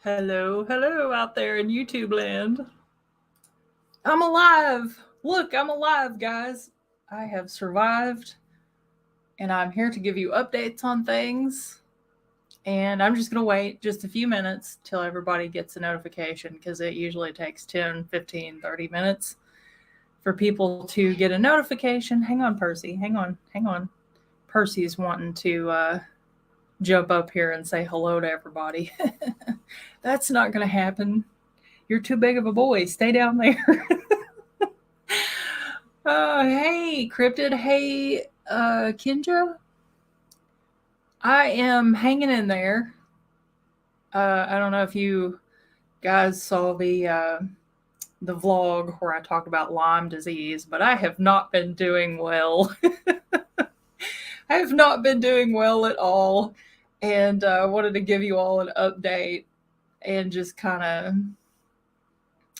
Hello, hello out there in YouTube land. I'm alive. Look, I'm alive, guys. I have survived, and I'm here to give you updates on things. And I'm just going to wait just a few minutes till everybody gets a notification because it usually takes 10, 15, 30 minutes for people to get a notification. Hang on, Percy. Hang on. Hang on. Percy's wanting to jump up here and say hello to everybody. That's not going to happen. You're too big of a boy. Stay down there. Hey, Cryptid. Hey, Kendra. I am hanging in there. I don't know if you guys saw the vlog where I talked about Lyme disease, but I have not been doing well. I have not been doing well at all, and I wanted to give you all an update and just kind of,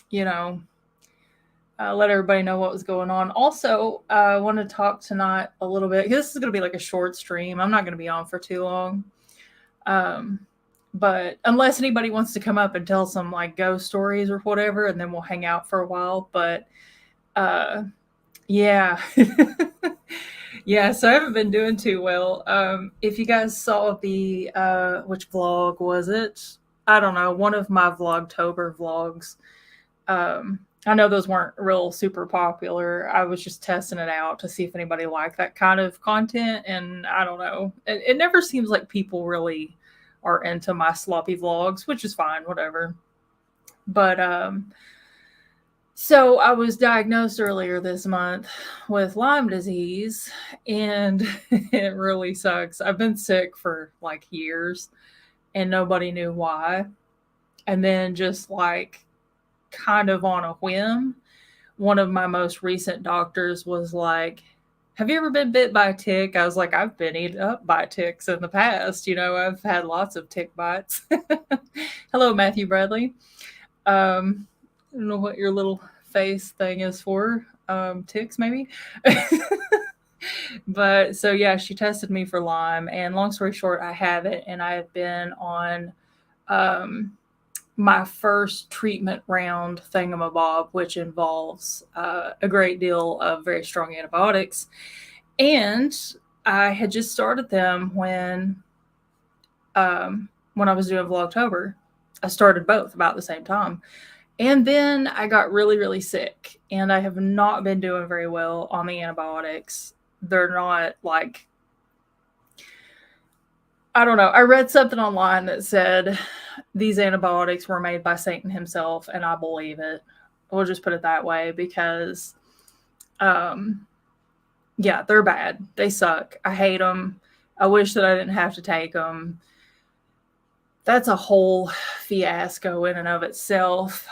you know, let everybody know what was going on. Also, I want to talk tonight a little bit. This is going to be like a short stream. I'm not going to be on for too long. But unless anybody wants to come up and tell some like ghost stories or whatever, and then we'll hang out for a while. But yeah. Yeah, so I haven't been doing too well. If you guys saw the which vlog was it? I don't know, one of my Vlogtober vlogs. I know those weren't real super popular. I was just testing it out to see if anybody liked that kind of content, and I don't know. It never seems like people really are into my sloppy vlogs, which is fine, whatever. But so I was diagnosed earlier this month with Lyme disease, and it really sucks. I've been sick for like years, and nobody knew why. And then just like kind of on a whim, one of my most recent doctors was like, have you ever been bit by a tick? I was like, I've been eaten up by ticks in the past. I've had lots of tick bites. Hello, Matthew Bradley. I don't know what your little face thing is for. Ticks, maybe. But so, yeah, she tested me for Lyme. And long story short, I have it. And I have been on my first treatment round thingamabob, which involves a great deal of very strong antibiotics. And I had just started them when I was doing Vlogtober. I started both about the same time. And then I got really, really sick, and I have not been doing very well on the antibiotics. They're not like, I don't know. I read something online that said these antibiotics were made by Satan himself, and I believe it. We'll just put it that way because, yeah, they're bad. They suck. I hate them. I wish that I didn't have to take them. That's a whole fiasco in and of itself.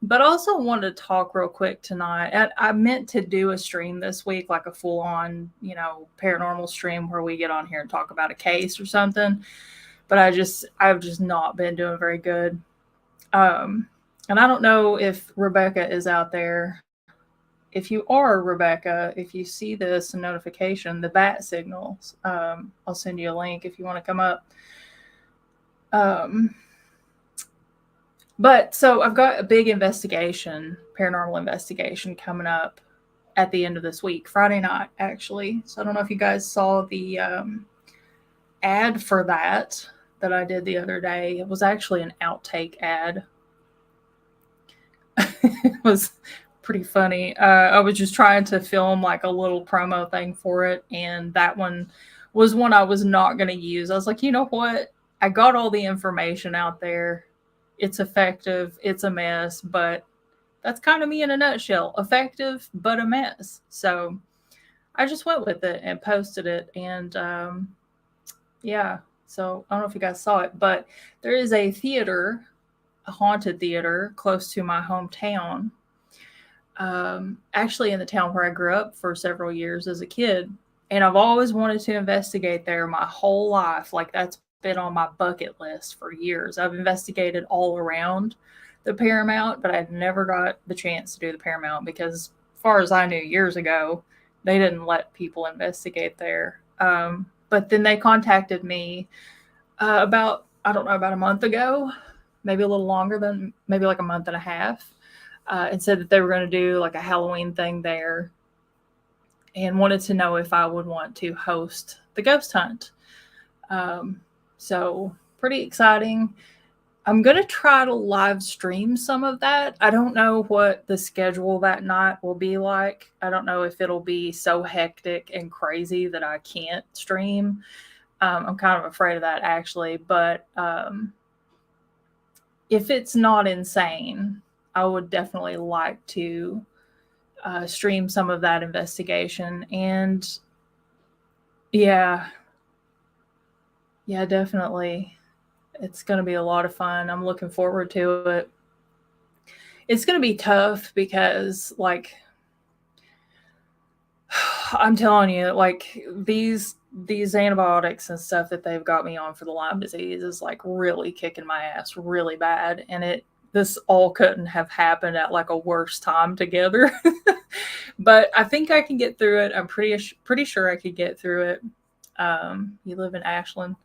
But also wanted to talk real quick tonight. I meant to do a stream this week, like a full-on, paranormal stream where we get on here and talk about a case or something. But I've just not been doing very good. And I don't know if Rebecca is out there. If you are Rebecca, if you see this notification, the bat signals, I'll send you a link if you want to come up. But so I've got a big paranormal investigation coming up at the end of this week, Friday night, actually. So I don't know if you guys saw the ad for that I did the other day. It was actually an outtake ad. It was pretty funny. I was just trying to film like a little promo thing for it, and that one was one I was not going to use. I was like, you know what? I got all the information out there. It's effective. It's a mess, but that's kind of me in a nutshell. Effective, but a mess. So I just went with it and posted it. And yeah, so I don't know if you guys saw it, but there is a haunted theater close to my hometown. Actually in the town where I grew up for several years as a kid. And I've always wanted to investigate there my whole life. Like that's been on my bucket list for years. I've investigated all around the Paramount, but I'd never got the chance to do the Paramount because, as far as I knew years ago, they didn't let people investigate there. But then they contacted me about a month ago, maybe a little longer than maybe like a month and a half, and said that they were going to do like a Halloween thing there, and wanted to know if I would want to host the ghost hunt. So pretty exciting. I'm going to try to live stream some of that. I don't know what the schedule that night will be like. I don't know if it'll be so hectic and crazy that I can't stream. I'm kind of afraid of that, actually. But if it's not insane, I would definitely like to stream some of that investigation. And yeah, definitely. It's going to be a lot of fun. I'm looking forward to it. It's going to be tough because, like, I'm telling you, like, these antibiotics and stuff that they've got me on for the Lyme disease is like really kicking my ass really bad. And this all couldn't have happened at like a worse time together. But I think I can get through it. I'm pretty sure I could get through it. You live in Ashland.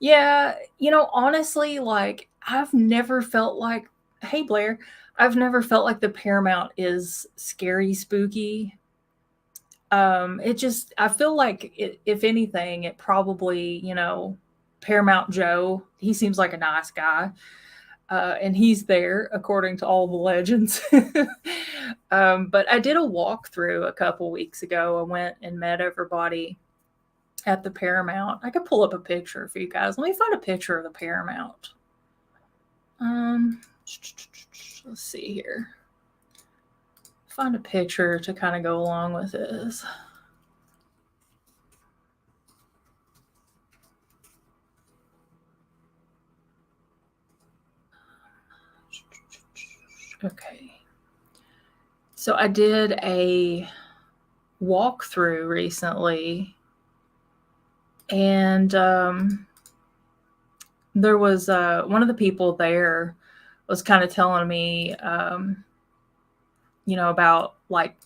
Yeah, honestly, like I've never felt like, hey Blair, I've never felt like the Paramount is scary, spooky. I feel like if anything, it probably, Paramount Joe, he seems like a nice guy. And he's there according to all the legends. But I did a walkthrough a couple weeks ago. I went and met everybody at the Paramount. I could pull up a picture for you guys. Let me find a picture of the Paramount. Let's see here. Find a picture to kind of go along with this. Okay. So I did a walkthrough recently, and there was one of the people there was kind of telling me, about like,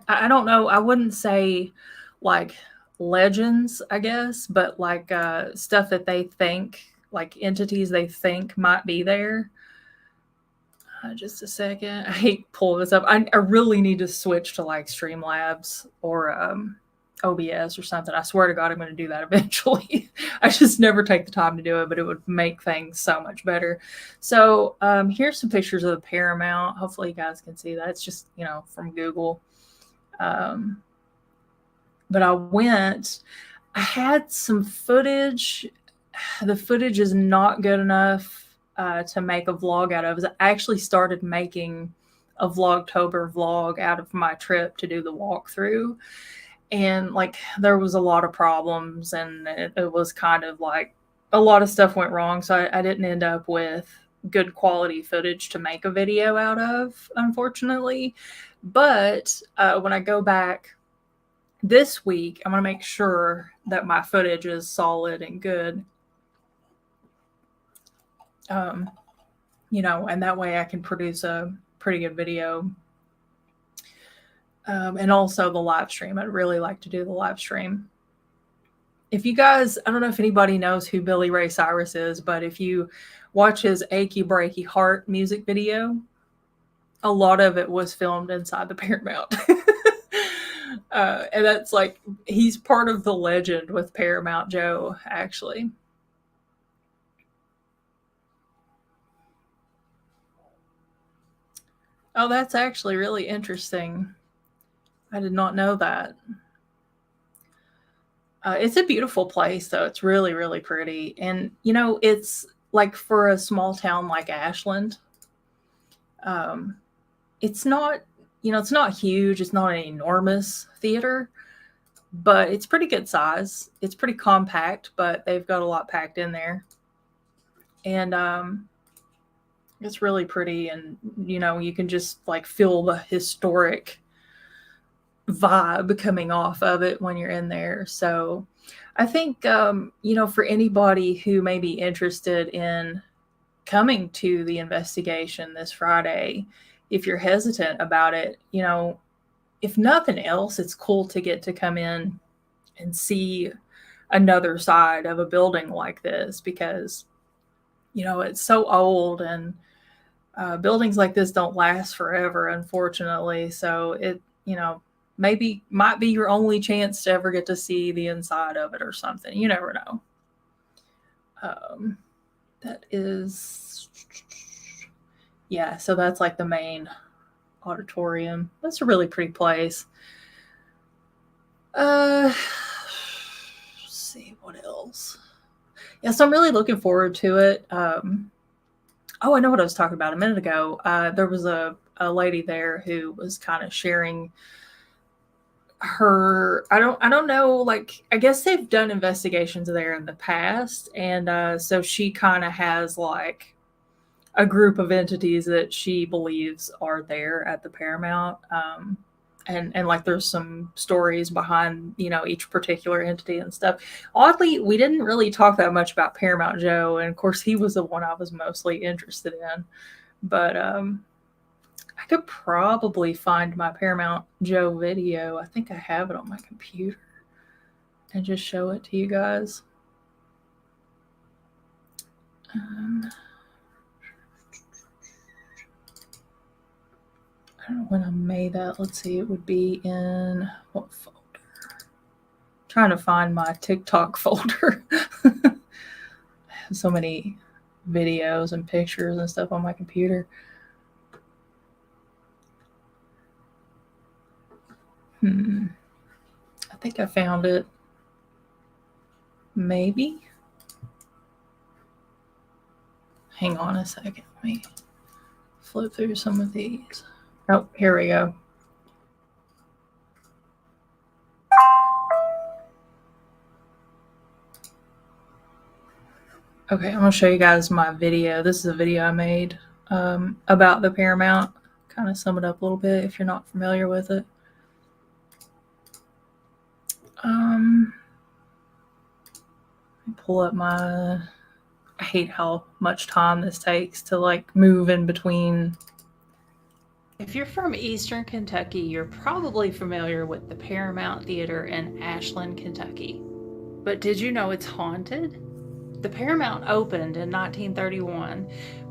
I don't know, I wouldn't say like legends, I guess, but like stuff that they think, like entities they think might be there. Just a second. I hate pulling this up. I really need to switch to like Streamlabs or OBS or something. I swear to God, I'm going to do that eventually. I just never take the time to do it, but it would make things so much better. So here's some pictures of the Paramount. Hopefully you guys can see that. It's just, from Google. But I had some footage. The footage is not good enough to make a vlog out of. I actually started making a Vlogtober vlog out of my trip to do the walkthrough. And like there was a lot of problems, and it was kind of like a lot of stuff went wrong. So I didn't end up with good quality footage to make a video out of, unfortunately. But when I go back this week, I'm going to make sure that my footage is solid and good. And that way I can produce a pretty good video. And also the live stream. I'd really like to do the live stream. If you guys, I don't know if anybody knows who Billy Ray Cyrus is, but if you watch his Achy Breaky Heart music video, a lot of it was filmed inside the Paramount. And that's like, he's part of the legend with Paramount Joe, actually. Oh, that's actually really interesting. I did not know that. It's a beautiful place, though. It's really, really pretty. And, it's like for a small town like Ashland, it's not, it's not huge. It's not an enormous theater, but it's pretty good size. It's pretty compact, but they've got a lot packed in there. And it's really pretty. And, you can just like feel the historic vibe coming off of it when you're in there. So I think, for anybody who may be interested in coming to the investigation this Friday, if you're hesitant about it, if nothing else, it's cool to get to come in and see another side of a building like this, because, it's so old, and buildings like this don't last forever, unfortunately. So it, maybe might be your only chance to ever get to see the inside of it or something. You never know. That is, yeah. So that's like the main auditorium. That's a really pretty place. Let's see what else. Yeah, so I'm really looking forward to it. Oh, I know what I was talking about a minute ago. There was a lady there who was kind of sharing her. I don't know. Like, I guess they've done investigations there in the past, and so she kind of has like a group of entities that she believes are there at the Paramount. And like there's some stories behind each particular entity and stuff. Oddly, we didn't really talk that much about Paramount Joe, and of course he was the one I was mostly interested in. But I could probably find my Paramount Joe video. I think I have it on my computer, and just show it to you guys. I don't know when I made that. Let's see, it would be in what folder? Trying to find my TikTok folder. I have so many videos and pictures and stuff on my computer. I think I found it. Maybe. Hang on a second. Let me flip through some of these. Oh, here we go. Okay, I'm going to show you guys my video. This is a video I made about the Paramount. Kind of sum it up a little bit if you're not familiar with it. Let me pull up my... I hate how much time this takes to like move in between. If you're from Eastern Kentucky, you're probably familiar with the Paramount Theater in Ashland, Kentucky. But did you know it's haunted? The Paramount opened in 1931,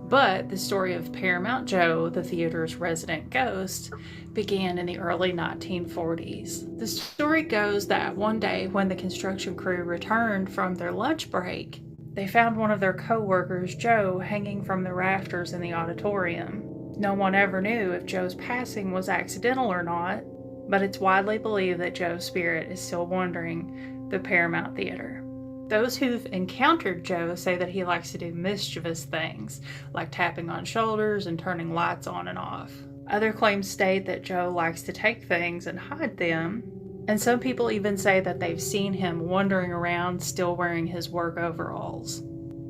but the story of Paramount Joe, the theater's resident ghost, began in the early 1940s. The story goes that one day when the construction crew returned from their lunch break, they found one of their co-workers, Joe, hanging from the rafters in the auditorium. No one ever knew if Joe's passing was accidental or not, but it's widely believed that Joe's spirit is still wandering the Paramount Theater. Those who've encountered Joe say that he likes to do mischievous things, like tapping on shoulders and turning lights on and off. Other claims state that Joe likes to take things and hide them, and some people even say that they've seen him wandering around still wearing his work overalls.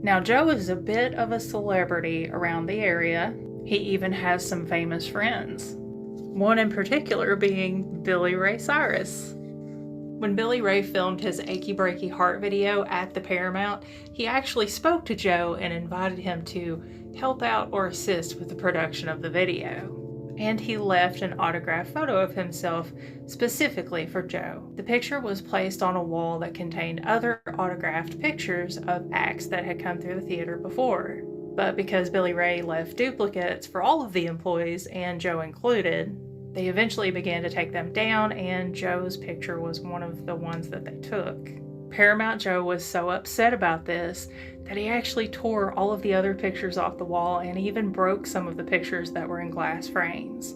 Now, Joe is a bit of a celebrity around the area. He even has some famous friends, one in particular being Billy Ray Cyrus. When Billy Ray filmed his Achy Breaky Heart video at the Paramount, he actually spoke to Joe and invited him to help out or assist with the production of the video. And he left an autographed photo of himself specifically for Joe. The picture was placed on a wall that contained other autographed pictures of acts that had come through the theater before. But because Billy Ray left duplicates for all of the employees, and Joe included, they eventually began to take them down, and Joe's picture was one of the ones that they took. Paramount Joe was so upset about this that he actually tore all of the other pictures off the wall and even broke some of the pictures that were in glass frames.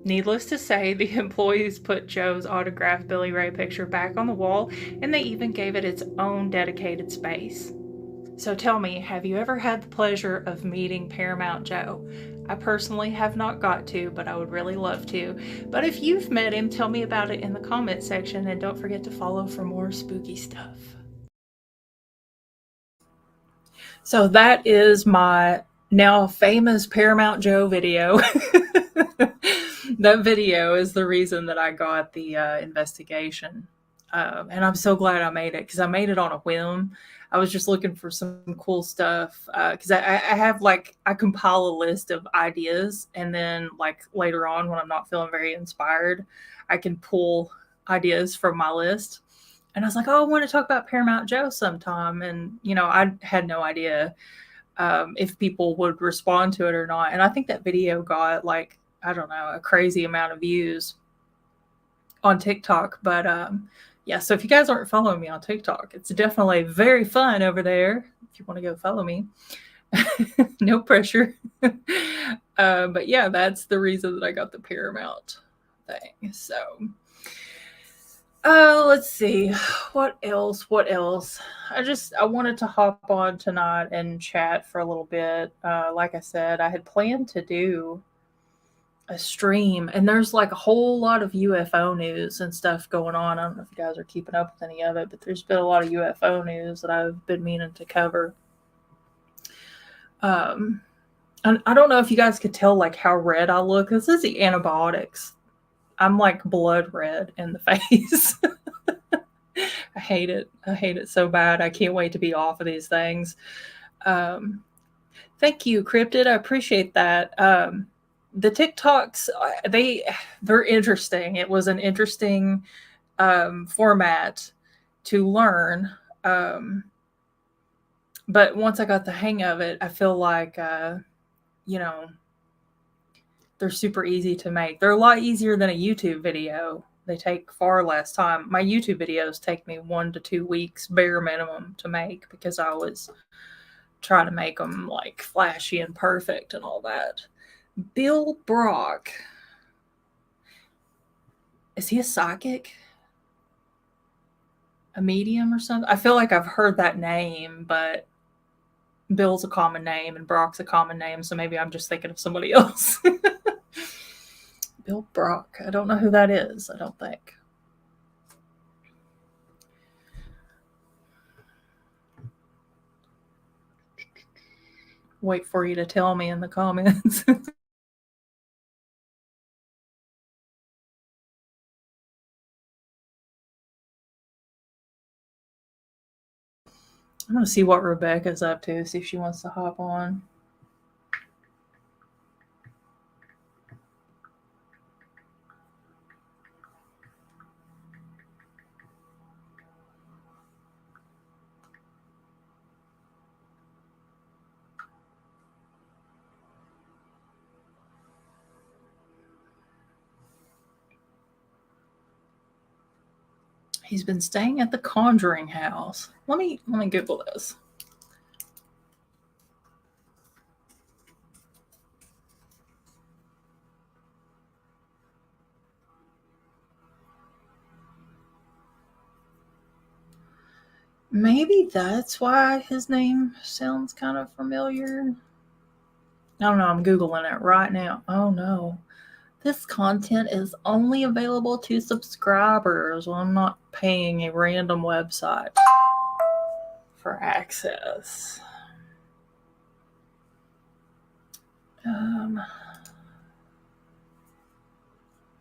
Needless to say, the employees put Joe's autographed Billy Ray picture back on the wall, and they even gave it its own dedicated space. So tell me, have you ever had the pleasure of meeting Paramount Joe? I personally have not got to, but I would really love to. But if you've met him, tell me about it in the comment section, and don't forget to follow for more spooky stuff. So that is my now famous Paramount Joe video. That video is the reason that I got the investigation. And I'm so glad I made it, because I made it on a whim. I was just looking for some cool stuff, because I have I compile a list of ideas, and then like later on when I'm not feeling very inspired, I can pull ideas from my list. And I was like, oh, I want to talk about Paramount Joe sometime. And, I had no idea if people would respond to it or not. And I think that video got like, I don't know, a crazy amount of views on TikTok. But yeah, so if you guys aren't following me on TikTok, it's definitely very fun over there. If you want to go follow me, no pressure. But yeah, that's the reason that I got the Paramount thing. So, let's see, what else? What else? I wanted to hop on tonight and chat for a little bit. Like I said, I had planned to do a stream, and there's like a whole lot of UFO news and stuff going on. I don't know if you guys are keeping up with any of it, but there's been a lot of UFO news that I've been meaning to cover. And I don't know if you guys could tell like how red I look. This is the antibiotics. I'm like blood red in the face. I hate it. I hate it so bad. I can't wait to be off of these things. Thank you, Cryptid. I appreciate that. The TikToks, they're interesting. It was an interesting format to learn. But once I got the hang of it, I feel like, you know, they're super easy to make. They're a lot easier than a YouTube video. They take far less time. My YouTube videos take me 1 to 2 weeks bare minimum to make because I always try to make them like flashy and perfect and all that. Bill Brock. Is he a psychic? A medium or something? I feel like I've heard that name, but Bill's a common name and Brock's a common name, so maybe I'm just thinking of somebody else. Bill Brock. I don't know who that is, I don't think. Wait for you to tell me in the comments. I'm going to see what Rebecca's up to, see if she wants to hop on. He's been staying at the Conjuring House. Let me Google this. Maybe that's why his name sounds kind of familiar. I don't know. I'm Googling it right now. Oh no. This content is only available to subscribers. Well, I'm not paying a random website for access.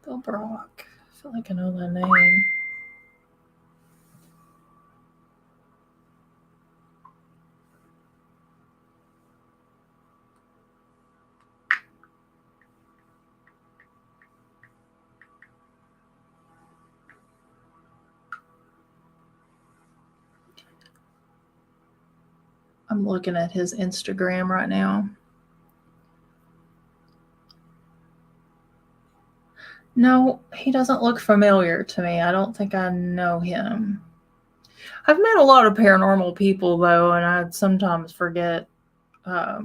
Bill Brock. I feel like I know that name. I'm looking at his Instagram right now. No, he doesn't look familiar to me. I don't think I know him. I've met a lot of paranormal people, though, and I sometimes forget. So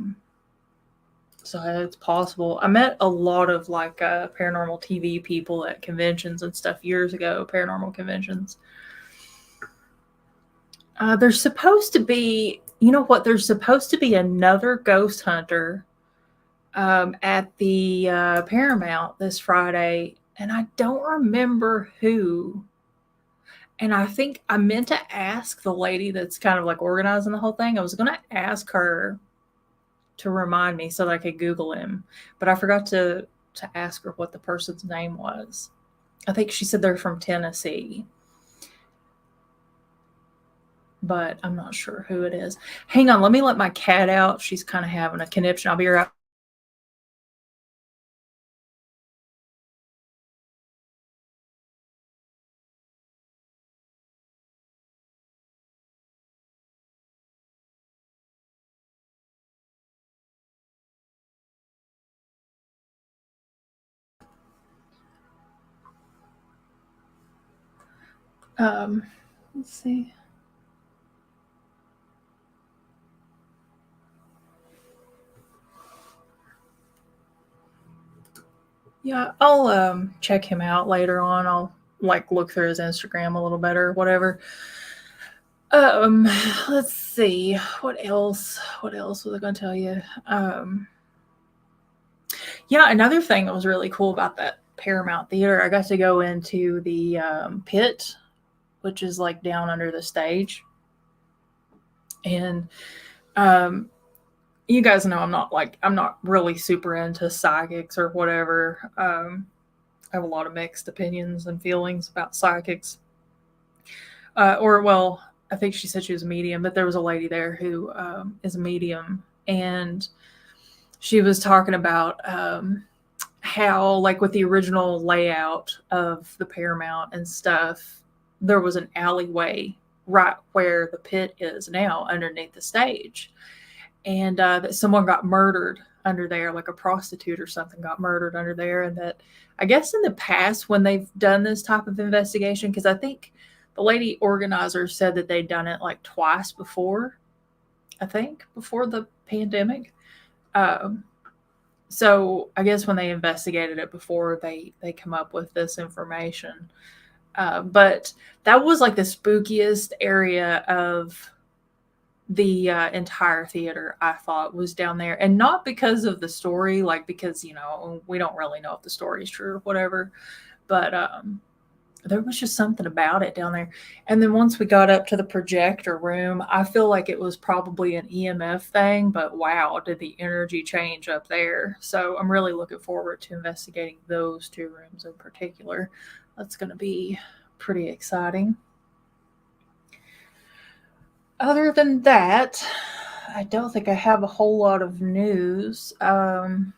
it's possible. I met a lot of like paranormal TV people at conventions and stuff years ago, paranormal conventions. There's supposed to be, you know what? There's supposed to be another ghost hunter at the Paramount this Friday, and I don't remember who. And I think I meant to ask the lady that's kind of like organizing the whole thing. I was going to ask her to remind me so that I could Google him, but I forgot to ask her what the person's name was. I think she said they're from Tennessee, but I'm not sure who it is. Hang on, let me let my cat out. She's kind of having a conniption. I'll be right Let's see. Yeah, I'll check him out later on. I'll like look through his Instagram a little better, whatever. Um, let's see. What else? What else was I going to tell you? Yeah, another thing that was really cool about that Paramount Theater, I got to go into the pit, which is like down under the stage. And um, you guys know I'm not really super into psychics or whatever. I have a lot of mixed opinions and feelings about psychics. Or well, I think she said she was a medium, but there was a lady there who is a medium, and she was talking about how, like, with the original layout of the Paramount and stuff, there was an alleyway right where the pit is now underneath the stage, and that someone got murdered under there, like a prostitute or something got murdered under there, and that I guess in the past when they've done this type of investigation, because I think the lady organizer said that they'd done it like twice before, I think before the pandemic. Um, so I guess when they investigated it before, they come up with this information. But that was like the spookiest area of the entire theater. I thought was down there, and not because of the story, like because we don't really know if the story is true or whatever, but there was just something about it down there. And then once we got up to the projector room, I feel like it was probably an EMF thing, but wow, did the energy change up there. So I'm really looking forward to investigating those two rooms in particular. That's going to be pretty exciting. Other than that, I don't think I have a whole lot of news. There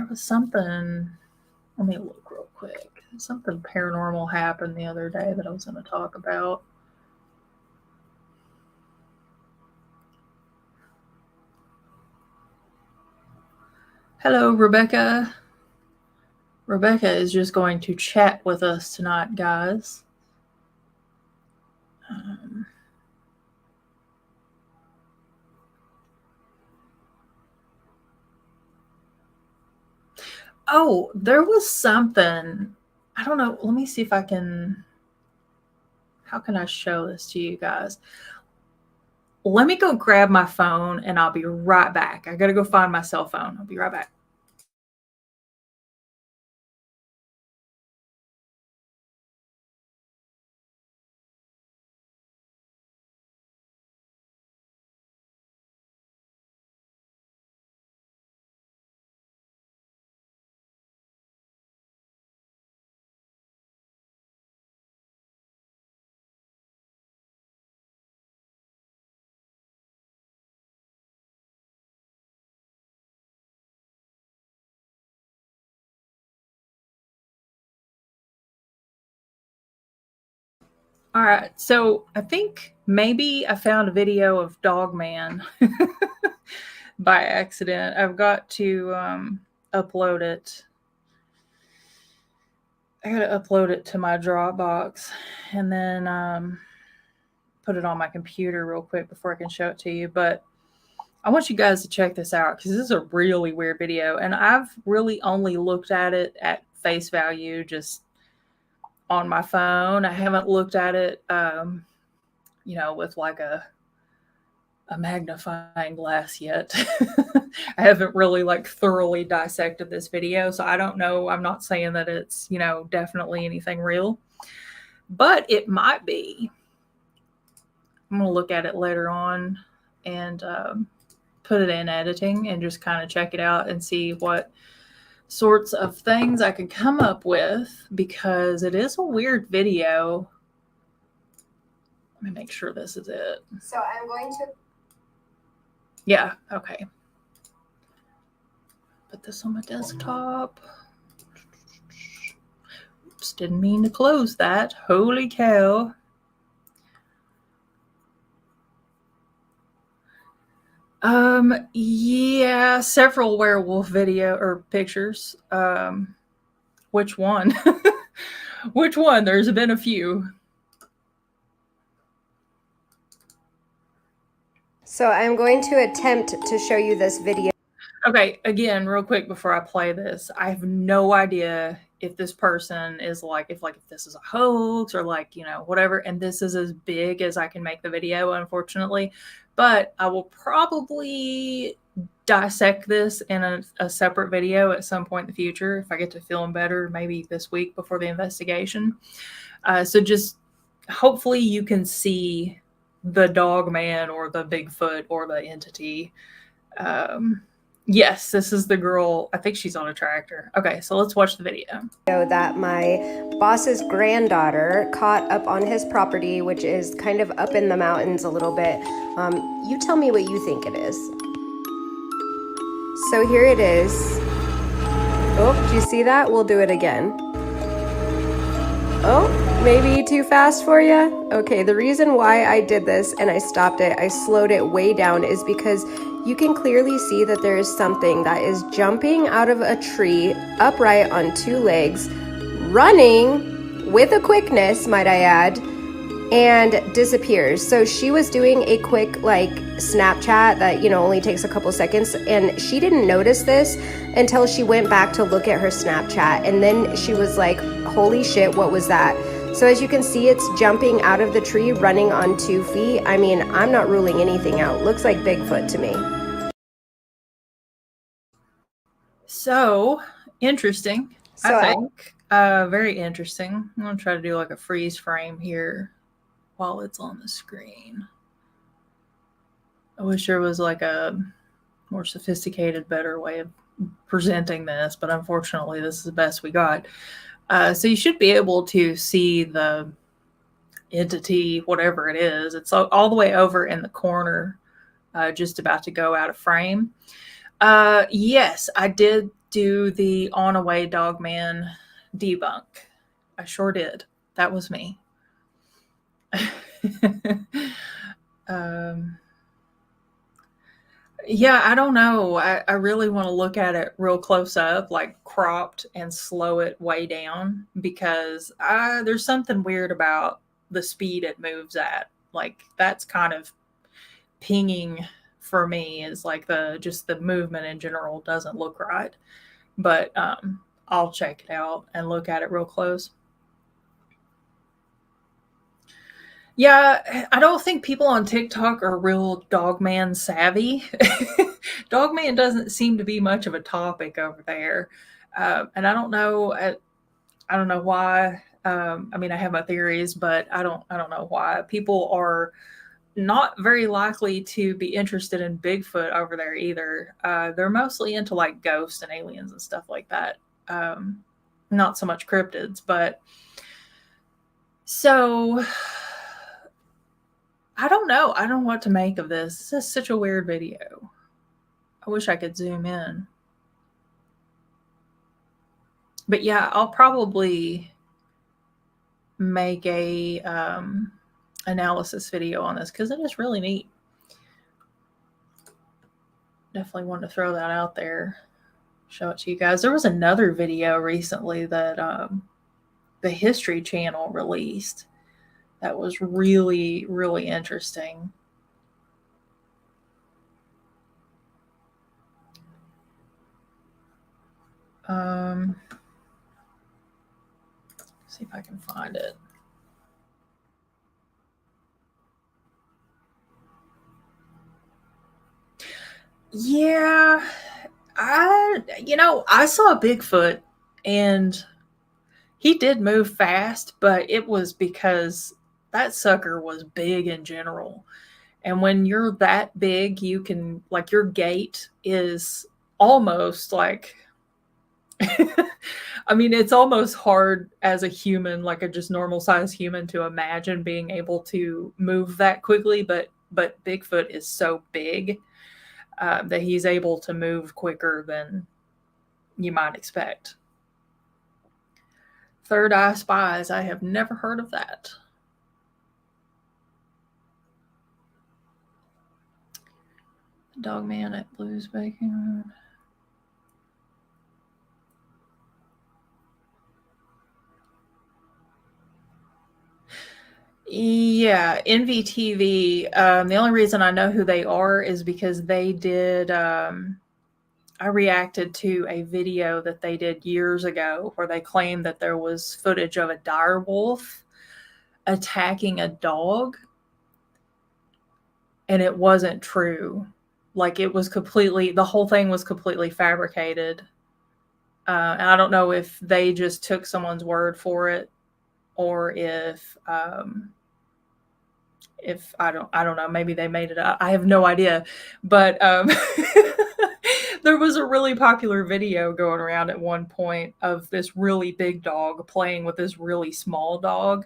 was something. Let me look real quick. Something paranormal happened the other day that I was going to talk about. Hello, Rebecca. Rebecca is just going to chat with us tonight, guys. Oh, there was something. I don't know. Let me see if I can. How can I show this to you guys? Let me go grab my phone and I'll be right back. I got to go find my cell phone. I'll be right back. All right. So I think maybe I found a video of Dogman by accident. I've got to upload it. I got to upload it to my Dropbox and then put it on my computer real quick before I can show it to you. But I want you guys to check this out because this is a really weird video. And I've really only looked at it at face value, just on my phone. I haven't looked at it, with like a magnifying glass yet. I haven't really like thoroughly dissected this video, so I don't know. I'm not saying that it's, definitely anything real, but it might be. I'm going to look at it later on and put it in editing and just kind of check it out and see what sorts of things I can come up with because it is a weird video. Let me make sure this is it. So I'm going to. Yeah, okay. Put this on my desktop. Oops, didn't mean to close that. Holy cow. Yeah, several werewolf video or pictures. Which one? Which one? There's been a few. So I'm going to attempt to show you this video. Okay, again, real quick before I play this, I have no idea if this person is like, if this is a hoax or like, you know, whatever. And this is as big as I can make the video, unfortunately. But I will probably dissect this in a separate video at some point in the future if I get to feeling better, maybe this week before the investigation. So just hopefully you can see the dog man or the Bigfoot or the entity. Yes, this is the girl. I think she's on a tractor. Okay, so let's watch the video. That my boss's granddaughter caught up on his property, which is kind of up in the mountains a little bit. You tell me what you think it is. So here it is. Oh, do you see that? We'll do it again. Oh, maybe too fast for you? Okay, the reason why I did this and I stopped it, I slowed it way down, is because you can clearly see that there is something that is jumping out of a tree upright on two legs, running with a quickness, might I add, and disappears. So she was doing a quick like Snapchat that, you know, only takes a couple seconds, and she didn't notice this until she went back to look at her Snapchat, and then she was like, holy shit, what was that? So as you can see, it's jumping out of the tree, running on 2 feet. I mean, I'm not ruling anything out. Looks like Bigfoot to me. So interesting, I think. Very interesting. I'm gonna try to do like a freeze frame here while it's on the screen. I wish there was like a more sophisticated, better way of presenting this, but unfortunately, this is the best we got. So you should be able to see the entity, whatever it is. It's all the way over in the corner, just about to go out of frame. Yes, I did do the On Away Dog Man debunk. I sure did. That was me. Yeah, I don't know. I really want to look at it real close up, like cropped and slow it way down, because there's something weird about the speed it moves at. Like that's kind of pinging for me, is like just the movement in general doesn't look right. But I'll check it out and look at it real close. Yeah, I don't think people on TikTok are real dogman savvy. Dogman doesn't seem to be much of a topic over there, and I don't know. I don't know why. I mean, I have my theories, but I don't know why people are not very likely to be interested in Bigfoot over there either. They're mostly into like ghosts and aliens and stuff like that. Not so much cryptids, but so I don't know. I don't know what to make of this. This is such a weird video. I wish I could zoom in. But yeah, I'll probably make a analysis video on this because it is really neat. Definitely want to throw that out there, show it to you guys. There was another video recently that the History Channel released that was really, really interesting. See if I can find it. Yeah, I saw Bigfoot and he did move fast, but it was because that sucker was big in general. And when you're that big, you can, like, your gait is almost like, I mean, it's almost hard as a human, like a just normal sized human, to imagine being able to move that quickly. But Bigfoot is so big that he's able to move quicker than you might expect. Third Eye Spies. I have never heard of that. Dogman at Blues Bacon. Yeah, NVTV. The only reason I know who they are is because they did. I reacted to a video that they did years ago where they claimed that there was footage of a dire wolf attacking a dog, and it wasn't true. Like it was completely, the whole thing was completely fabricated. And I don't know if they just took someone's word for it or if I don't know, maybe they made it up. I have no idea. But there was a really popular video going around at one point of this really big dog playing with this really small dog.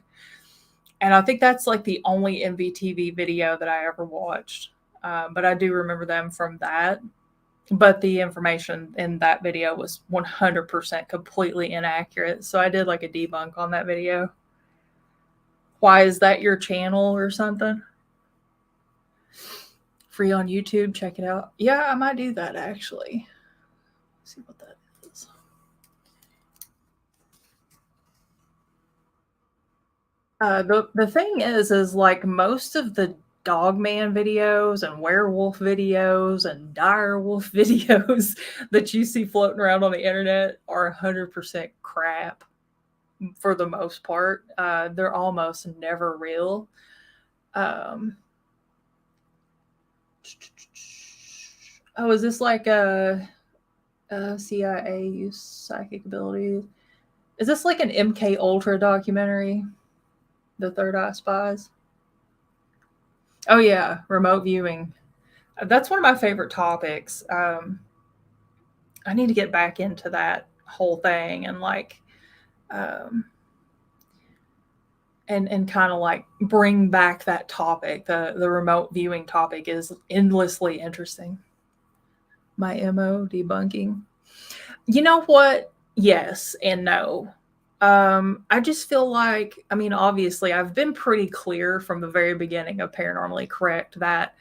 And I think that's like the only MVTV video that I ever watched. But I do remember them from that. But the information in that video was 100% completely inaccurate. So I did like a debunk on that video. Why is that your channel or something? Free on YouTube, check it out. Yeah, I might do that actually. Let's see what that is. The thing is like most of the Dogman videos and werewolf videos and dire wolf videos that you see floating around on the internet are 100% crap for the most part. They're almost never real. Oh, is this like a CIA use psychic abilities? Is this like an MK Ultra documentary? The Third Eye Spies? Oh yeah, remote viewing. That's one of my favorite topics. I need to get back into that whole thing and like um, and kind of like bring back that topic. The remote viewing topic is endlessly interesting. My MO debunking. You know what? Yes and no. I just feel like, I mean, obviously, I've been pretty clear from the very beginning of Paranormally Correct that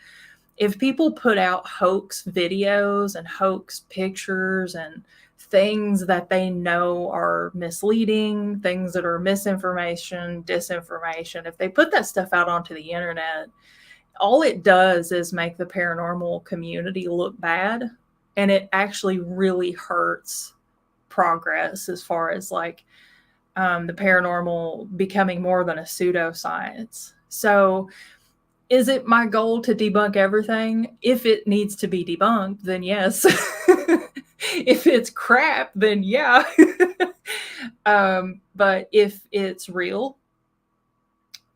if people put out hoax videos and hoax pictures and things that they know are misleading, things that are misinformation, disinformation, if they put that stuff out onto the internet, all it does is make the paranormal community look bad. And it actually really hurts progress as far as like the paranormal becoming more than a pseudoscience. So, is it my goal to debunk everything? If it needs to be debunked, then yes. If it's crap, then yeah. But if it's real,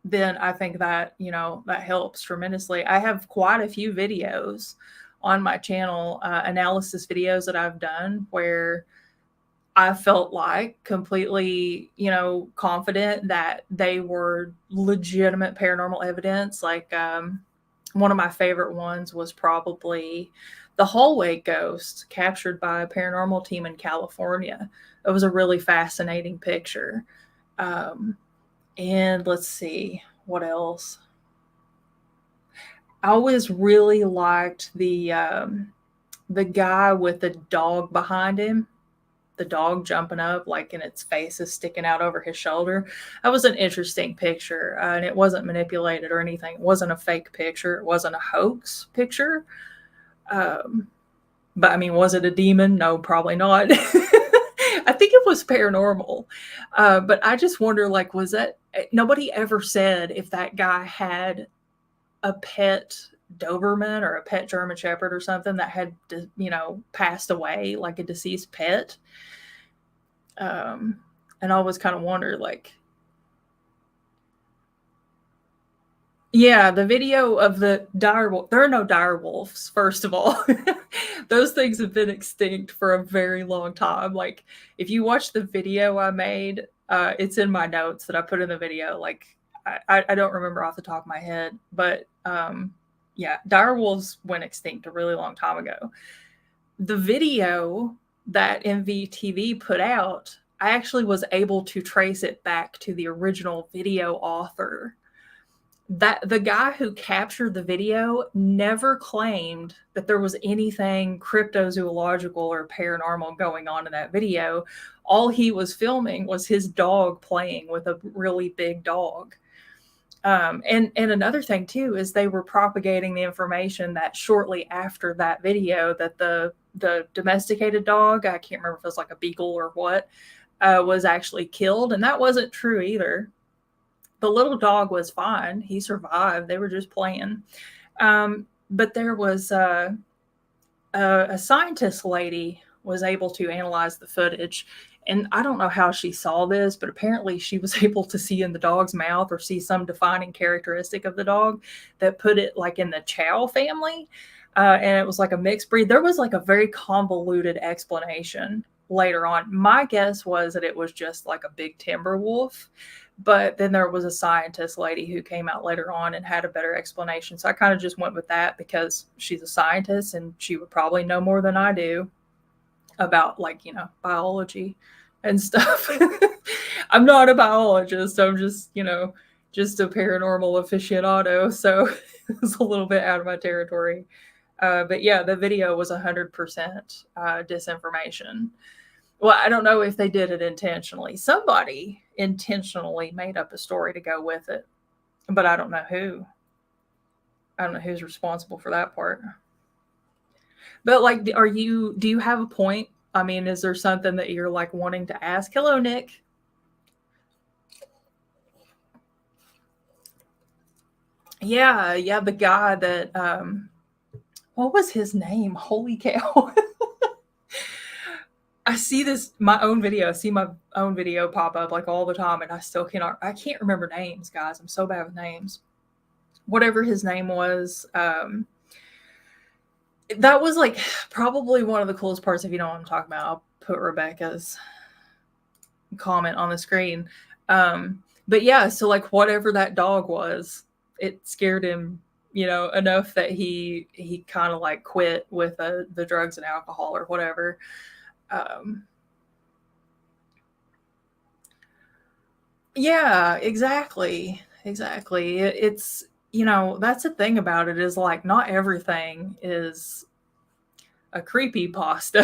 then I think that, you know, that helps tremendously. I have quite a few videos on my channel, analysis videos that I've done where I felt like completely, you know, confident that they were legitimate paranormal evidence. Like one of my favorite ones was probably the hallway ghost captured by a paranormal team in California. It was a really fascinating picture. Um, and let's see what else. I always really liked the guy with the dog behind him, the dog jumping up like and its face is sticking out over his shoulder. That was an interesting picture, and it wasn't manipulated or anything. It wasn't a fake picture. It wasn't a hoax picture. Um, but I mean, was it a demon? No, probably not. I think it was paranormal. But I just wonder, like, was that nobody ever said if that guy had a pet Doberman or a pet German Shepherd or something that had, you know, passed away, like a deceased pet. Um, and I always kind of wonder, like, yeah, the video of the dire wolf. There are no dire wolves, first of all. Those things have been extinct for a very long time. Like, if you watch the video I made, it's in my notes that I put in the video. Like, I don't remember off the top of my head, but yeah, dire wolves went extinct a really long time ago. The video that MVTV put out, I actually was able to trace it back to the original video author. That the guy who captured the video never claimed that there was anything cryptozoological or paranormal going on in that video. All he was filming was his dog playing with a really big dog. And another thing too is they were propagating the information that shortly after that video that the domesticated dog, I can't remember if it was like a beagle or what, was actually killed, and that wasn't true either. The little dog was fine; he survived. They were just playing. But there was a scientist lady was able to analyze the footage. And I don't know how she saw this, but apparently she was able to see in the dog's mouth or see some defining characteristic of the dog that put it like in the Chow family. And it was like a mixed breed. There was like a very convoluted explanation later on. My guess was that it was just like a big timber wolf. But then there was a scientist lady who came out later on and had a better explanation. So I kind of just went with that because she's a scientist and she would probably know more than I do about, like, biology and stuff. I'm not a biologist. I'm just, just a paranormal aficionado. So it's a little bit out of my territory. But yeah, the video was 100% disinformation. Well, I don't know if they did it intentionally. Somebody intentionally made up a story to go with it, but I don't know who. I don't know who's responsible for that part. But like, do you have a point? I mean, is there something that you're like wanting to ask? Hello, Nick. Yeah, the guy that what was his name? Holy cow. I see my own video. I see my own video pop up like all the time, and I can't remember names, guys. I'm so bad with names. Whatever his name was, that was like probably one of the coolest parts. If you know what I'm talking about, I'll put Rebecca's comment on the screen. But yeah, so like whatever that dog was, it scared him, enough that he kind of like quit with the drugs and alcohol or whatever. Yeah, exactly. Exactly. It's, that's the thing about it is like not everything is a creepy pasta.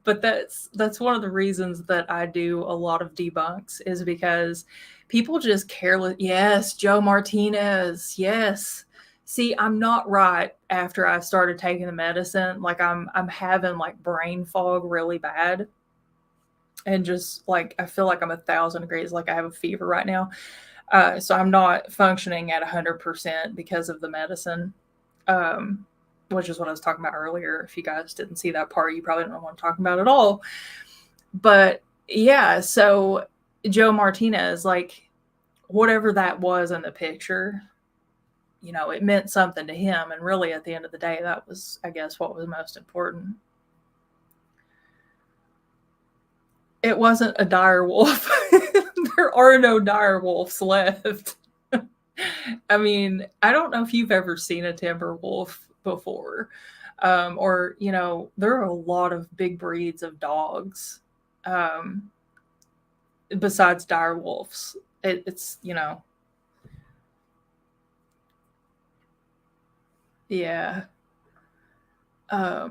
But that's one of the reasons that I do a lot of debunks is because people just careless. Yes, Joe Martinez. Yes. See, I'm not right after I started taking the medicine. Like I'm having like brain fog really bad. And just like I feel like I'm 1,000 degrees, like I have a fever right now. So I'm not functioning at 100% because of the medicine. Um, which is what I was talking about earlier. If you guys didn't see that part, you probably don't know what I'm talking about at all. But yeah, so Joe Martinez, like whatever that was in the picture, it meant something to him. And really, at the end of the day, that was, I guess, what was most important. It wasn't a dire wolf. There are no dire wolves left. I mean, I don't know if you've ever seen a timber wolf before. Or, there are a lot of big breeds of dogs besides dire wolves. It's, yeah. I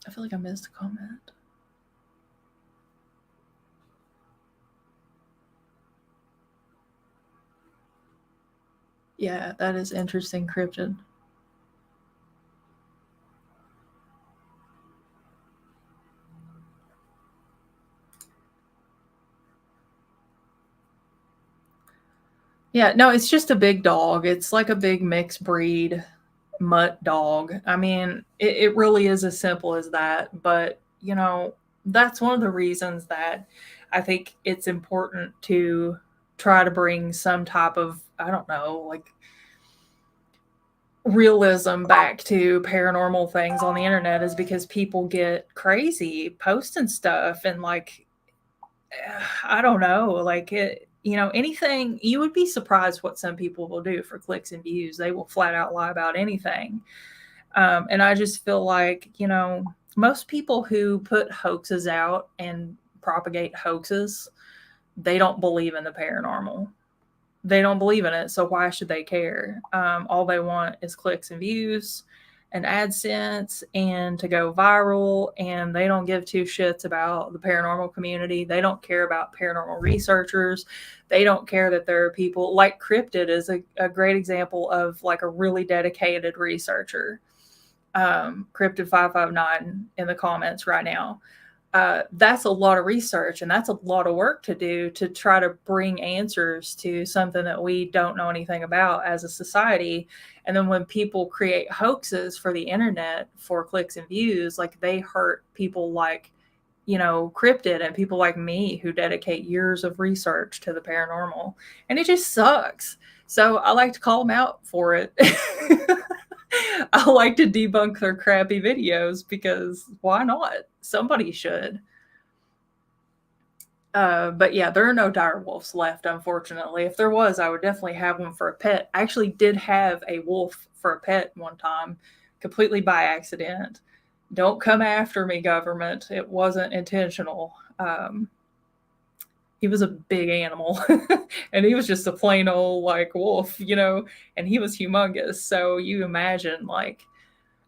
feel like I missed a comment. Yeah, that is interesting, Cryptid. Yeah, no, it's just a big dog. It's like a big mixed breed mutt dog. I mean, it really is as simple as that. But, that's one of the reasons that I think it's important to try to bring some type of, I don't know, like realism back to paranormal things on the internet is because people get crazy posting stuff and like I don't know, like anything. You would be surprised what some people will do for clicks and views. They will flat out lie about anything. And I just feel like, most people who put hoaxes out and propagate hoaxes, they don't believe in the paranormal. They don't believe in it. So why should they care? All they want is clicks and views. and AdSense and to go viral, and they don't give two shits about the paranormal community. They don't care about paranormal researchers. They don't care that there are people like Cryptid is a great example of like a really dedicated researcher. Cryptid 559 in the comments right now. That's a lot of research and that's a lot of work to do to try to bring answers to something that we don't know anything about as a society. And then when people create hoaxes for the internet for clicks and views, like they hurt people like, Cryptid and people like me who dedicate years of research to the paranormal. And it just sucks. So I like to call them out for it. I like to debunk their crappy videos because why not? Somebody should. But yeah, there are no dire wolves left, unfortunately. If there was, I would definitely have one for a pet. I actually did have a wolf for a pet one time, completely by accident. Don't come after me, government. It wasn't intentional. He was a big animal and he was just a plain old like wolf, and he was humongous. So you imagine like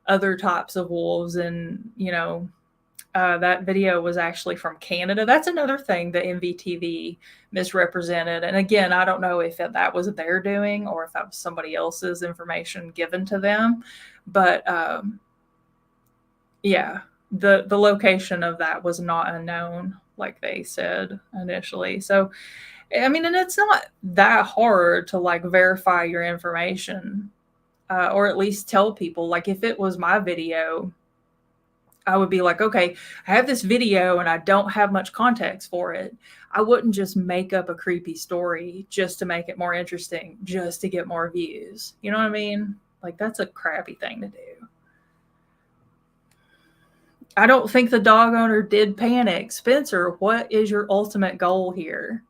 other types of wolves and, that video was actually from Canada. That's another thing that MVTV misrepresented. And again, I don't know if that was their doing or if that was somebody else's information given to them. But yeah, the location of that was not unknown, like they said initially. So, I mean, and it's not that hard to like verify your information, or at least tell people. Like, if it was my video, I would be like, okay, I have this video and I don't have much context for it. I wouldn't just make up a creepy story just to make it more interesting, just to get more views. You know what I mean? Like, that's a crappy thing to do. I don't think the dog owner did panic. Spencer, what is your ultimate goal here?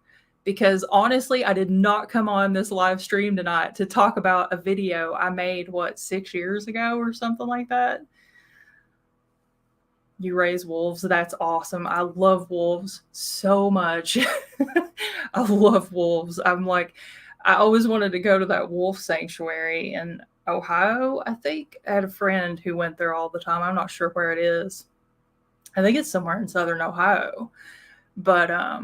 Because honestly, I did not come on this live stream tonight to talk about a video I made, 6 years ago or something like that? You raise wolves. That's awesome. I love wolves so much. I love wolves. I'm like, I always wanted to go to that wolf sanctuary in Ohio. I think I had a friend who went there all the time. I'm not sure where it is. I think it's somewhere in southern Ohio. But I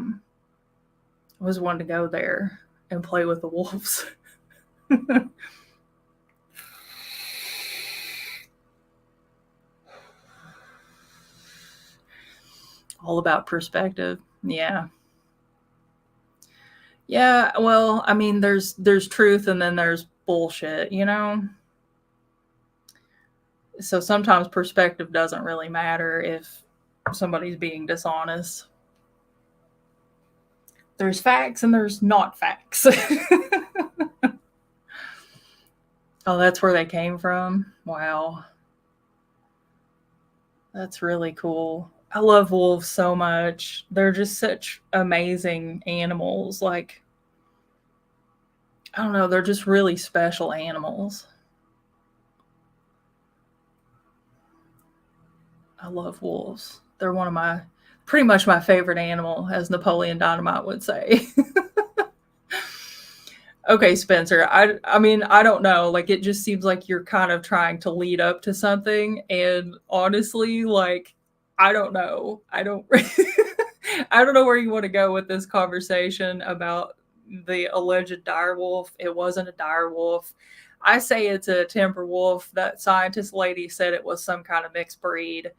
was wanting to go there and play with the wolves. All about perspective. Yeah. Yeah, well, I mean, there's truth and then there's bullshit, So sometimes perspective doesn't really matter if somebody's being dishonest. There's facts and there's not facts. Oh, that's where they came from? Wow. That's really cool. I love wolves so much. They're just such amazing animals. Like, I don't know, they're just really special animals. I love wolves. They're pretty much my favorite animal, as Napoleon Dynamite would say. Okay, Spencer. I mean, I don't know. Like, it just seems like you're kind of trying to lead up to something, and honestly, like, I don't know. I don't I don't know where you want to go with this conversation about the alleged dire wolf. It wasn't a dire wolf. I say it's a timber wolf. That scientist lady said it was some kind of mixed breed.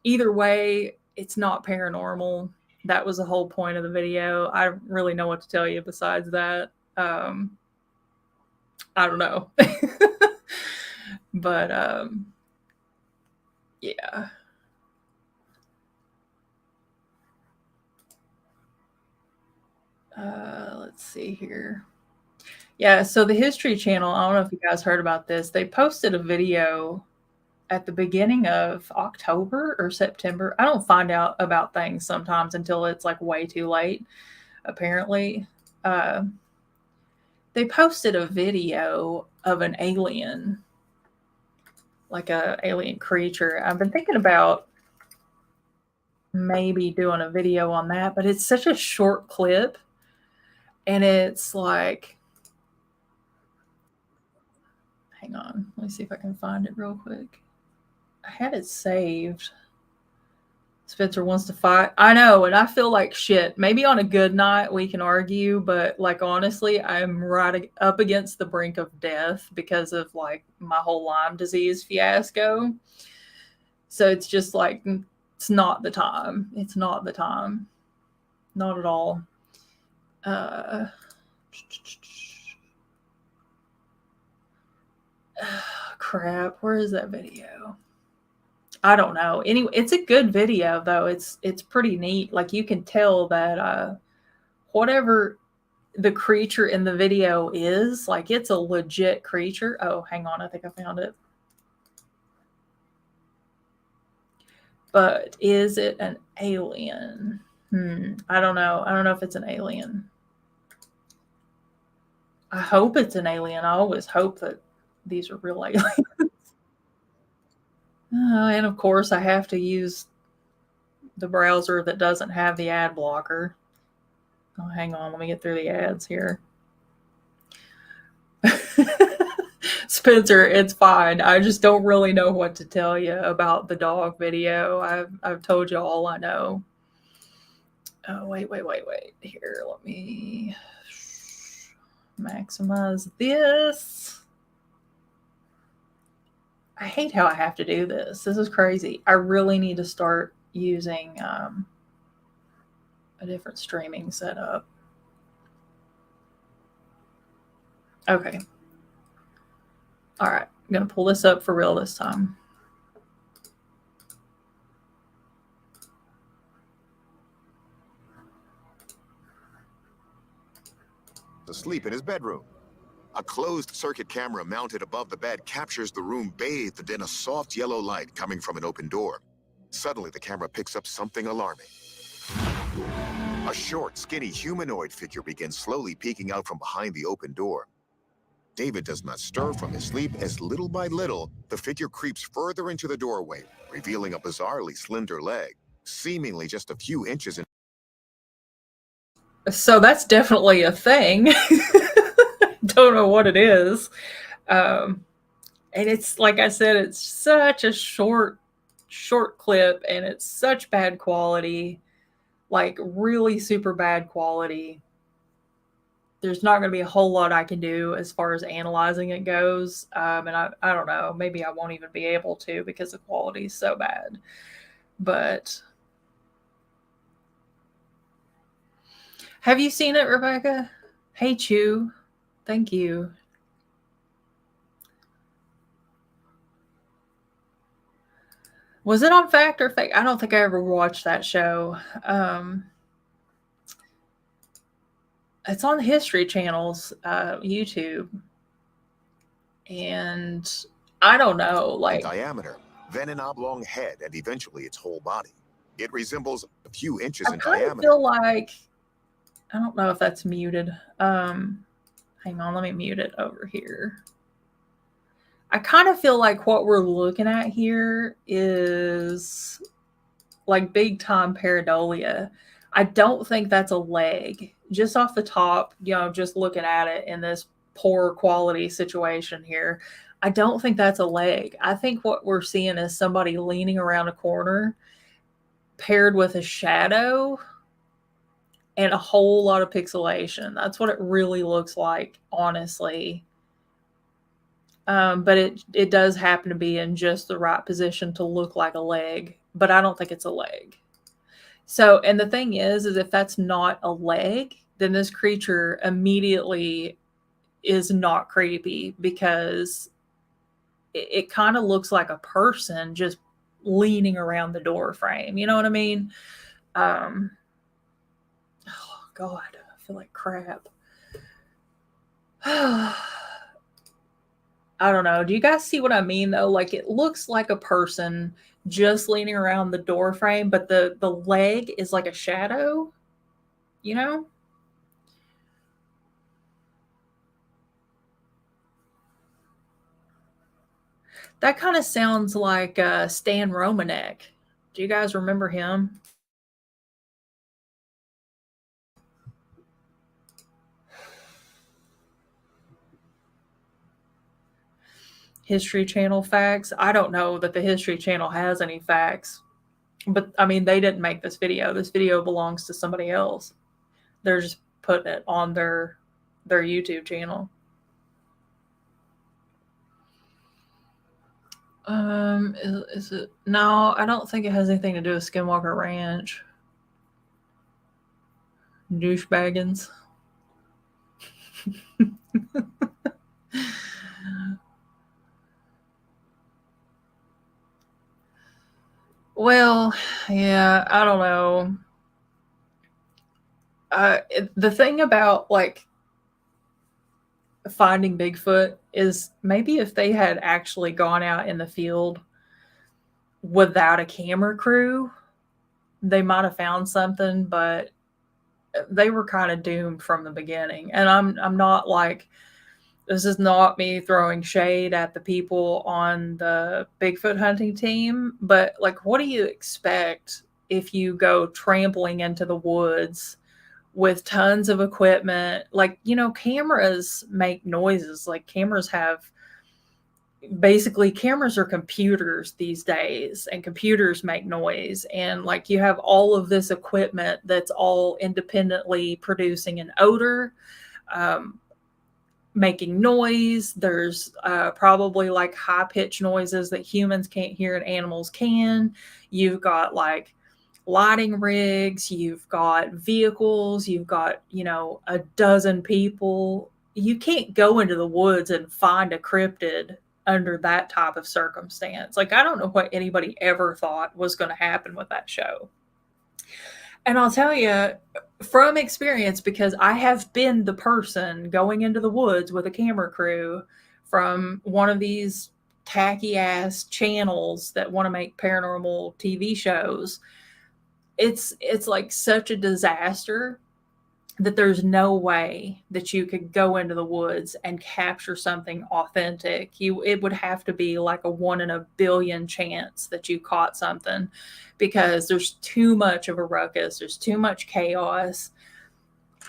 Either way, it's not paranormal. That was the whole point of the video. I don't really know what to tell you besides that. I don't know. But yeah. Let's see here. Yeah, so the History Channel, I don't know if you guys heard about this. They posted a video at the beginning of October or September. I don't find out about things sometimes until it's like way too late, apparently. They posted a video of an alien, like a alien creature. I've been thinking about maybe doing a video on that, but it's such a short clip. And it's like, Hang on. Let me see if I can find it real quick. I had it saved. Spencer wants to fight. I know, and I feel like shit. Maybe on a good night we can argue, but like honestly, I'm right up against the brink of death because of like my whole Lyme disease fiasco. So it's just like it's not the time. It's not the time. Not at all. Uh crap, where is that video? I don't know. Anyway, it's a good video though. It's pretty neat. Like you can tell that whatever the creature in the video is, like it's a legit creature. Oh, hang on, I think I found it. But is it an alien? I don't know. I don't know if it's an alien. I hope it's an alien. I always hope that these are real aliens. And of course, I have to use the browser that doesn't have the ad blocker. Oh, hang on, let me get through the ads here. Spencer, it's fine. I just don't really know what to tell you about the dog video. I've told you all I know. Oh, wait. Here, let me maximize this. I hate how I have to do this. This is crazy. I really need to start using a different streaming setup. Okay. All right. I'm going to pull this up for real this time. Asleep in his bedroom. A closed-circuit camera mounted above the bed captures the room bathed in a soft yellow light coming from an open door. Suddenly, the camera picks up something alarming. A short, skinny humanoid figure begins slowly peeking out from behind the open door. David does not stir from his sleep as little by little, the figure creeps further into the doorway, revealing a bizarrely slender leg, seemingly just a few inches in. So that's definitely a thing. Don't know what it is. And it's like I said, it's such a short clip and it's such bad quality, like really super bad quality. There's not going to be a whole lot I can do as far as analyzing it goes. And I don't know, maybe I won't even be able to because the quality is so bad. But have you seen it, Rebecca? Hey, Chew. Thank you. Was it on Fact or Fake? I don't think I ever watched that show. It's on the History Channel's YouTube. And I don't know, like diameter, then an oblong head, and eventually its whole body. It resembles a few inches in I diameter. feel like I don't know if that's muted. Hang on, let me mute it over here. I kind of feel like what we're looking at here is like big time pareidolia. I don't think that's a leg. Just off the top, just looking at it in this poor quality situation here, I don't think that's a leg. I think what we're seeing is somebody leaning around a corner paired with a shadow and a whole lot of pixelation. That's what it really looks like, honestly. But it does happen to be in just the right position to look like a leg, but I don't think it's a leg. So, and the thing is if that's not a leg, then this creature immediately is not creepy because it kind of looks like a person just leaning around the door frame. You know what I mean? Oh God, I feel like crap. I don't know. Do you guys see what I mean though? Like it looks like a person just leaning around the door frame, but the leg is like a shadow, you know? That kind of sounds like Stan Romanek. Do you guys remember him? History Channel facts. I don't know that the History Channel has any facts, but I mean, they didn't make this video. This video belongs to somebody else. They're just putting it on their YouTube channel. Is it? No, I don't think it has anything to do with Skinwalker Ranch. Douchebaggins. Well, yeah, I don't know. The thing about like finding Bigfoot is maybe if they had actually gone out in the field without a camera crew, they might have found something, but they were kind of doomed from the beginning. And I'm not like, this is not me throwing shade at the people on the Bigfoot hunting team, but like, what do you expect if you go trampling into the woods with tons of equipment? Like, you know, cameras make noises. Like, cameras are computers these days, and computers make noise. And like, you have all of this equipment that's all independently producing an odor, making noise. There's probably like high pitched noises that humans can't hear and animals can. You've got like lighting rigs, you've got vehicles, you've got, you know, a dozen people. You can't go into the woods and find a cryptid under that type of circumstance. Like, I don't know what anybody ever thought was going to happen with that show. And I'll tell you from experience, because I have been the person going into the woods with a camera crew from one of these tacky ass channels that want to make paranormal TV shows. It's like such a disaster that there's no way that you could go into the woods and capture something authentic. It would have to be like a 1 in a billion chance that you caught something, because there's too much of a ruckus. There's too much chaos.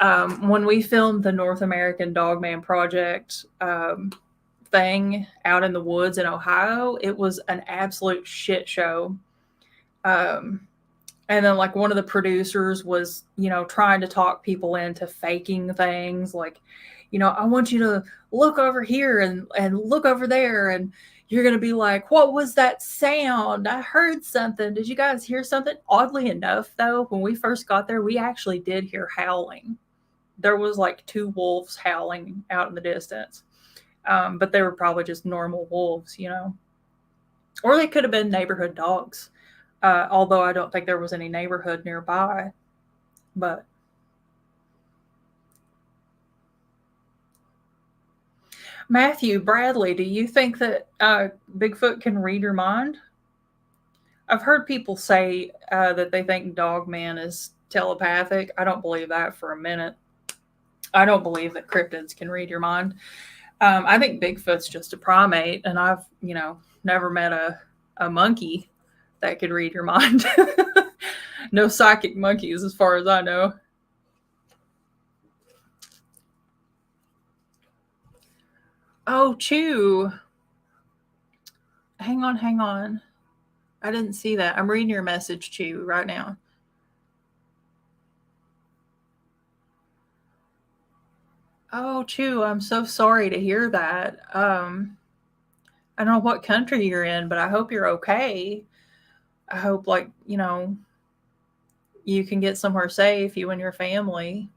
When we filmed the North American Dogman Project thing out in the woods in Ohio, it was an absolute shit show. And then like one of the producers was, you know, trying to talk people into faking things. Like, you know, I want you to look over here and look over there. And you're going to be like, what was that sound? I heard something. Did you guys hear something? Oddly enough, though, when we first got there, we actually did hear howling. There was like 2 wolves howling out in the distance. But they were probably just normal wolves, you know, or they could have been neighborhood dogs. Although I don't think there was any neighborhood nearby. But Matthew Bradley, do you think that Bigfoot can read your mind? I've heard people say that they think Dogman is telepathic. I don't believe that for a minute. I don't believe that cryptids can read your mind. I think Bigfoot's just a primate, and I've, you know, never met a monkey that could read your mind. No psychic monkeys, as far as I know. Oh, Chew. Hang on. I didn't see that. I'm reading your message, Chew, right now. Oh, Chew, I'm so sorry to hear that. I don't know what country you're in, but I hope you're okay. I hope, like, you know, you can get somewhere safe, you and your family.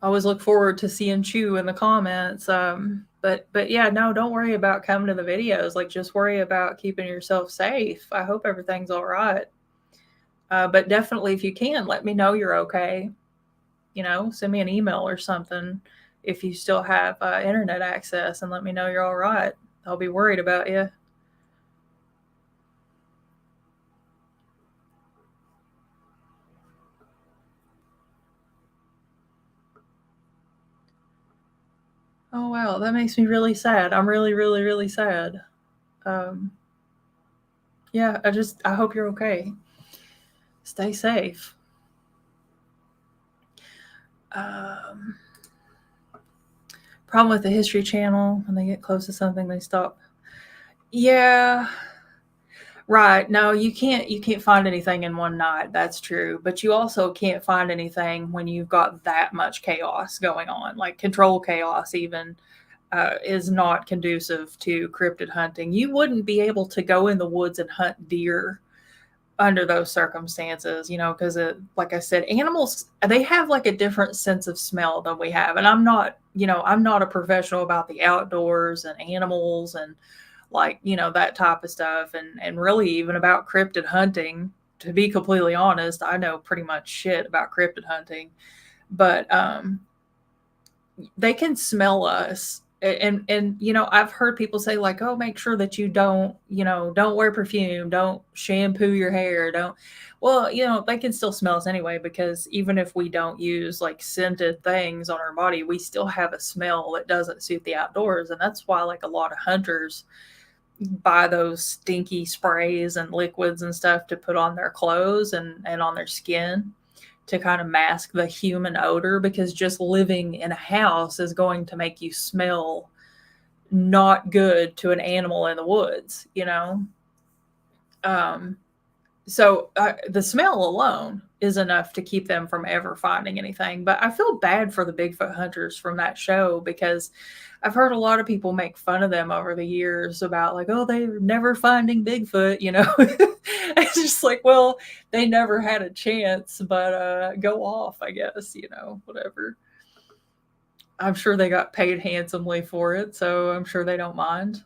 I always look forward to seeing Chew in the comments. But yeah, no, don't worry about coming to the videos. Like, just worry about keeping yourself safe. I hope everything's all right. But definitely, if you can, let me know you're okay. You know, send me an email or something if you still have internet access, and let me know you're all right. I'll be worried about you. Oh, wow. That makes me really sad. I'm really, really, really sad. Yeah, I hope you're okay. Stay safe. Um, Problem with the History Channel, when they get close to something, they stop. Yeah, right. No, you can't find anything in one night. That's true. But you also can't find anything when you've got that much chaos going on. Like control chaos even is not conducive to cryptid hunting. You wouldn't be able to go in the woods and hunt deer under those circumstances, because like I said, animals, they have like a different sense of smell than we have. And I'm not a professional about the outdoors and animals and like, that type of stuff. And really even about cryptid hunting, to be completely honest, I know pretty much shit about cryptid hunting, but they can smell us. And I've heard people say like, oh, make sure that you don't wear perfume, don't shampoo your hair, don't. Well, they can still smell us anyway, because even if we don't use like scented things on our body, we still have a smell that doesn't suit the outdoors. And that's why like a lot of hunters buy those stinky sprays and liquids and stuff to put on their clothes and on their skin to kind of mask the human odor, because just living in a house is going to make you smell not good to an animal in the woods. Um, so the smell alone is enough to keep them from ever finding anything. But I feel bad for the Bigfoot hunters from that show, because I've heard a lot of people make fun of them over the years about like, oh, they're never finding Bigfoot. It's just like, well, they never had a chance, but go off, I guess, whatever. I'm sure they got paid handsomely for it, so I'm sure they don't mind.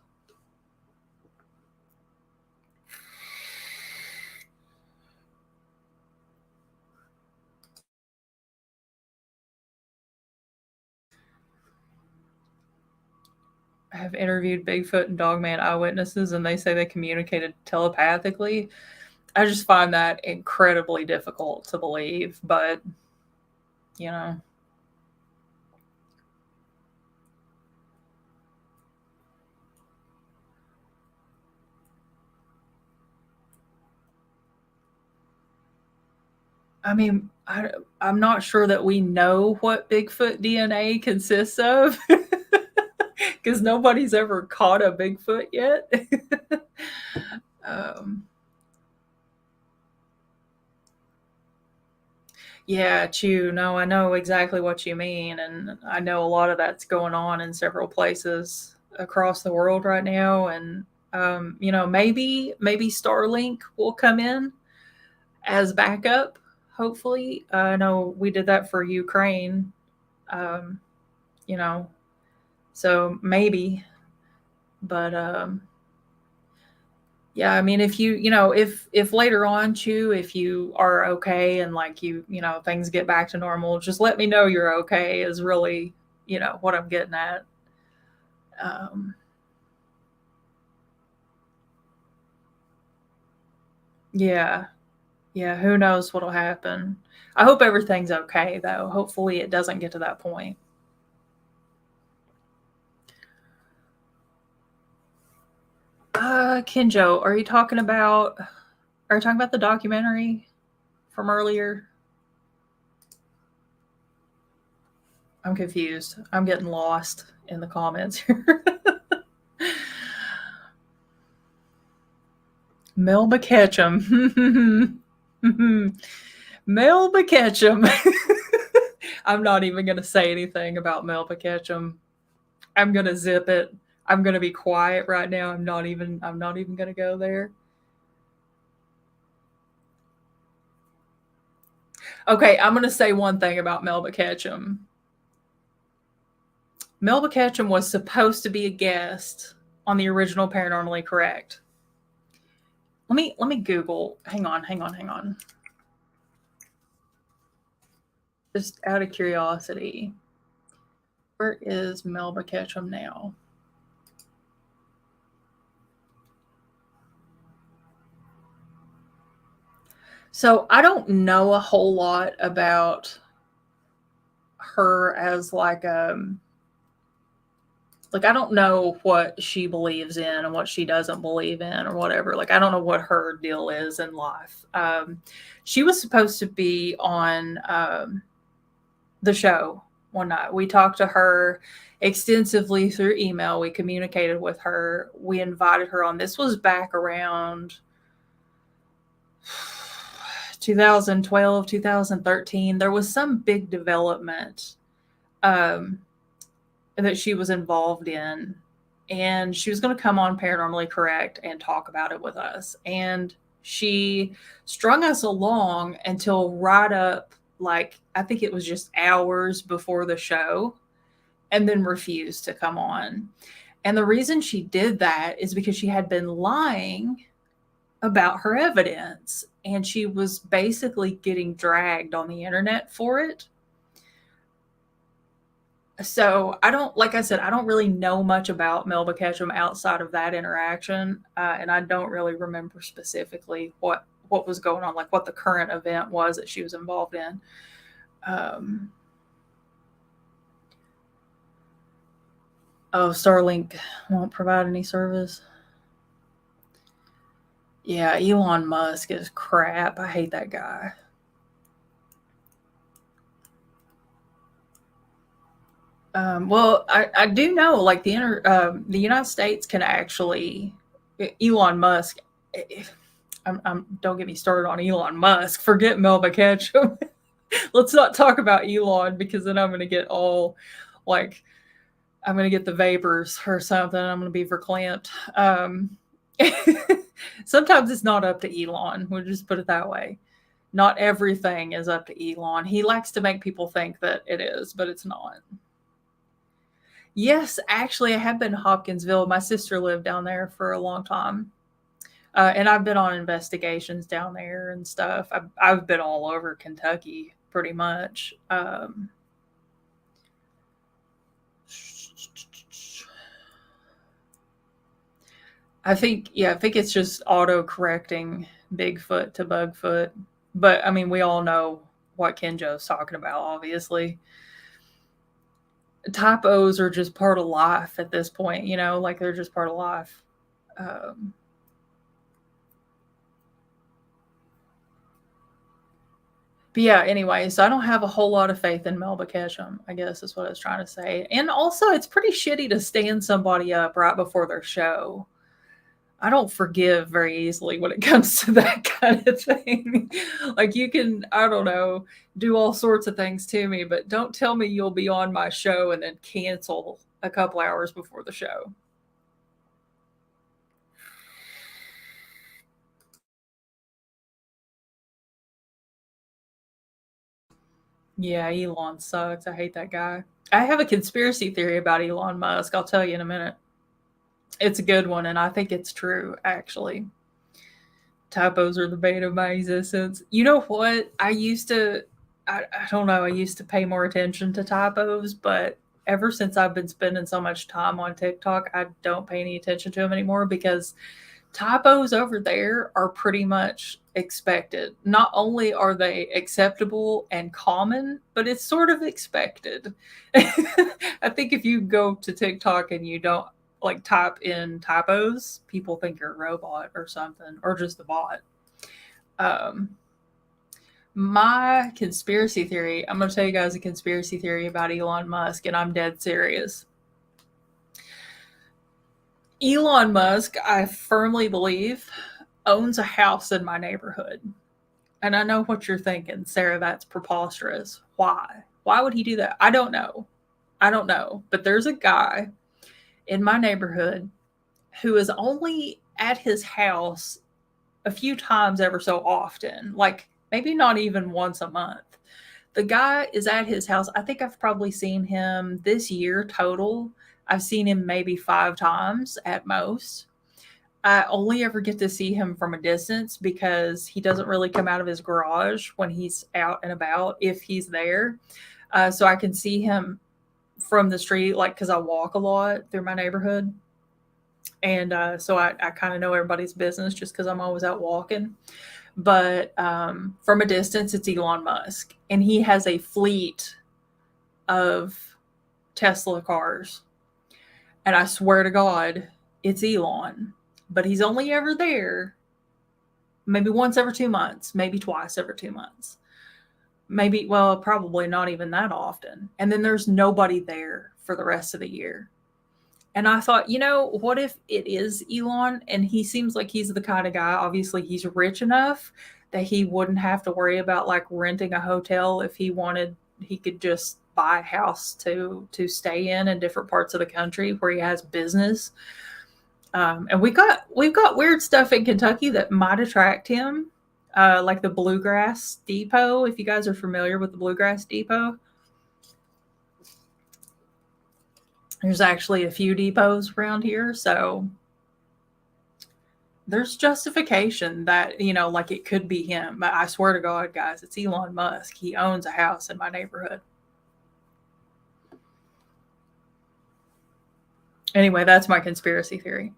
I have interviewed Bigfoot and Dogman eyewitnesses, and they say they communicated telepathically. I just find that incredibly difficult to believe, but you know, I mean, I'm not sure that we know what Bigfoot DNA consists of, because nobody's ever caught a Bigfoot yet. um, Yeah, Chew. No, I know exactly what you mean, and I know a lot of that's going on in several places across the world right now. And maybe Starlink will come in as backup. Hopefully, I know we did that for Ukraine. Um, you know, so maybe, but yeah, I mean, if if later on, Chew, if you are okay and like things get back to normal, just let me know you're okay. Is really what I'm getting at. Um, yeah, yeah. Who knows what'll happen? I hope everything's okay though. Hopefully, it doesn't get to that point. Kinjo, are you talking about the documentary from earlier? I'm confused. I'm getting lost in the comments here. Melba Ketchum. Melba Ketchum. I'm not even going to say anything about Melba Ketchum. I'm going to zip it. I'm going to be quiet right now. I'm not even going to go there. Okay, I'm going to say one thing about Melba Ketchum. Melba Ketchum was supposed to be a guest on the original Paranormally Correct. Let me Google. Hang on. Just out of curiosity, where is Melba Ketchum now? So I don't know a whole lot about her as like I don't know what she believes in and what she doesn't believe in or whatever. Like I don't know what her deal is in life. She was supposed to be on the show one night. We talked to her extensively through email. We communicated with her. We invited her on. This was back around 2012, 2013. There was some big development that she was involved in. And she was going to come on Paranormally Correct and talk about it with us. And she strung us along until right up, like, I think it was just hours before the show, and then refused to come on. And the reason she did that is because she had been lying about her evidence, and she was basically getting dragged on the internet for it. So I don't, like I said, I don't really know much about Melba Ketchum outside of that interaction, and I don't really remember specifically what was going on, like what the current event was that she was involved in. Starlink won't provide any service. Yeah, Elon Musk is crap. I hate that guy. Well, I do know, like the United States can actually, Elon Musk. Don't get me started on Elon Musk. Forget Melba Ketchum. Let's not talk about Elon, because then I'm going to get all like, I'm going to get the vapors or something. I'm going to be verklempt. Sometimes it's not up to Elon. We'll just put it that way. Not everything is up to Elon. He likes to make people think that it is, but it's not. Yes, actually, I have been to Hopkinsville. My sister lived down there for a long time. And I've been on investigations down there and stuff. I've been all over Kentucky, pretty much. I think it's just auto-correcting Bigfoot to Bugfoot. But, I mean, we all know what Kenjo's talking about, obviously. Typos are just part of life at this point, like they're just part of life. But yeah, anyway, so I don't have a whole lot of faith in Melba Ketchum, I guess is what I was trying to say. And also, it's pretty shitty to stand somebody up right before their show. I don't forgive very easily when it comes to that kind of thing. Like, you can, I don't know, do all sorts of things to me, but don't tell me you'll be on my show and then cancel a couple hours before the show. Yeah, Elon sucks. I hate that guy. I have a conspiracy theory about Elon Musk. I'll tell you in a minute. It's a good one, and I think it's true, actually. Typos are the bane of my existence. You know what? I don't know, I used to pay more attention to typos, but ever since I've been spending so much time on TikTok, I don't pay any attention to them anymore, because typos over there are pretty much expected. Not only are they acceptable and common, but it's sort of expected. I think if you go to TikTok and you don't like type in typos, people think you're a robot or something, or just a bot. My conspiracy theory, I'm going to tell you guys a conspiracy theory about Elon Musk, and I'm dead serious. Elon Musk, I firmly believe, owns a house in my neighborhood. And I know what you're thinking, Sarah, that's preposterous. Why? Why would he do that? I don't know. But there's a guy in my neighborhood who is only at his house a few times ever so often, like maybe not even once a month. The guy is at his house. I think I've probably seen him this year total. I've seen him maybe 5 times at most. I only ever get to see him from a distance because he doesn't really come out of his garage when he's out and about, if he's there. So I can see him from the street, like, because I walk a lot through my neighborhood. And so I kind of know everybody's business just because I'm always out walking. But from a distance, it's Elon Musk. And he has a fleet of Tesla cars. And I swear to God, it's Elon. But he's only ever there maybe once every 2 months, maybe twice every 2 months. maybe, well, probably not even that often. And then there's nobody there for the rest of the year. And I thought, what if it is Elon and he seems like he's the kind of guy, obviously he's rich enough that he wouldn't have to worry about like renting a hotel if he wanted. He could just buy a house to stay in different parts of the country where he has business. And we've got weird stuff in Kentucky that might attract him, like the Bluegrass Depot. If you guys are familiar with the Bluegrass Depot, there's actually a few depots around here, so there's justification that like it could be him. But I swear to God, guys, it's Elon Musk. He owns a house in my neighborhood. Anyway, that's my conspiracy theory.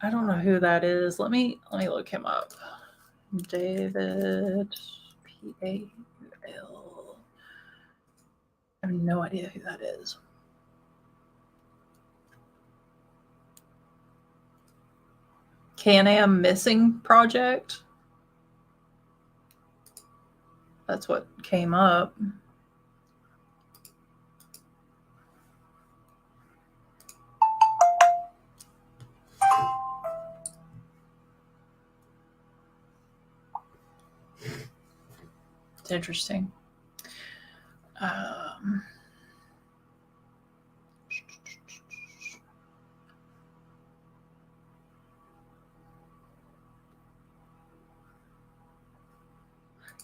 I don't know who that is. Let me look him up. David P-A-U-L. I have no idea who that is. Can-Am Missing Project. That's what came up. It's interesting.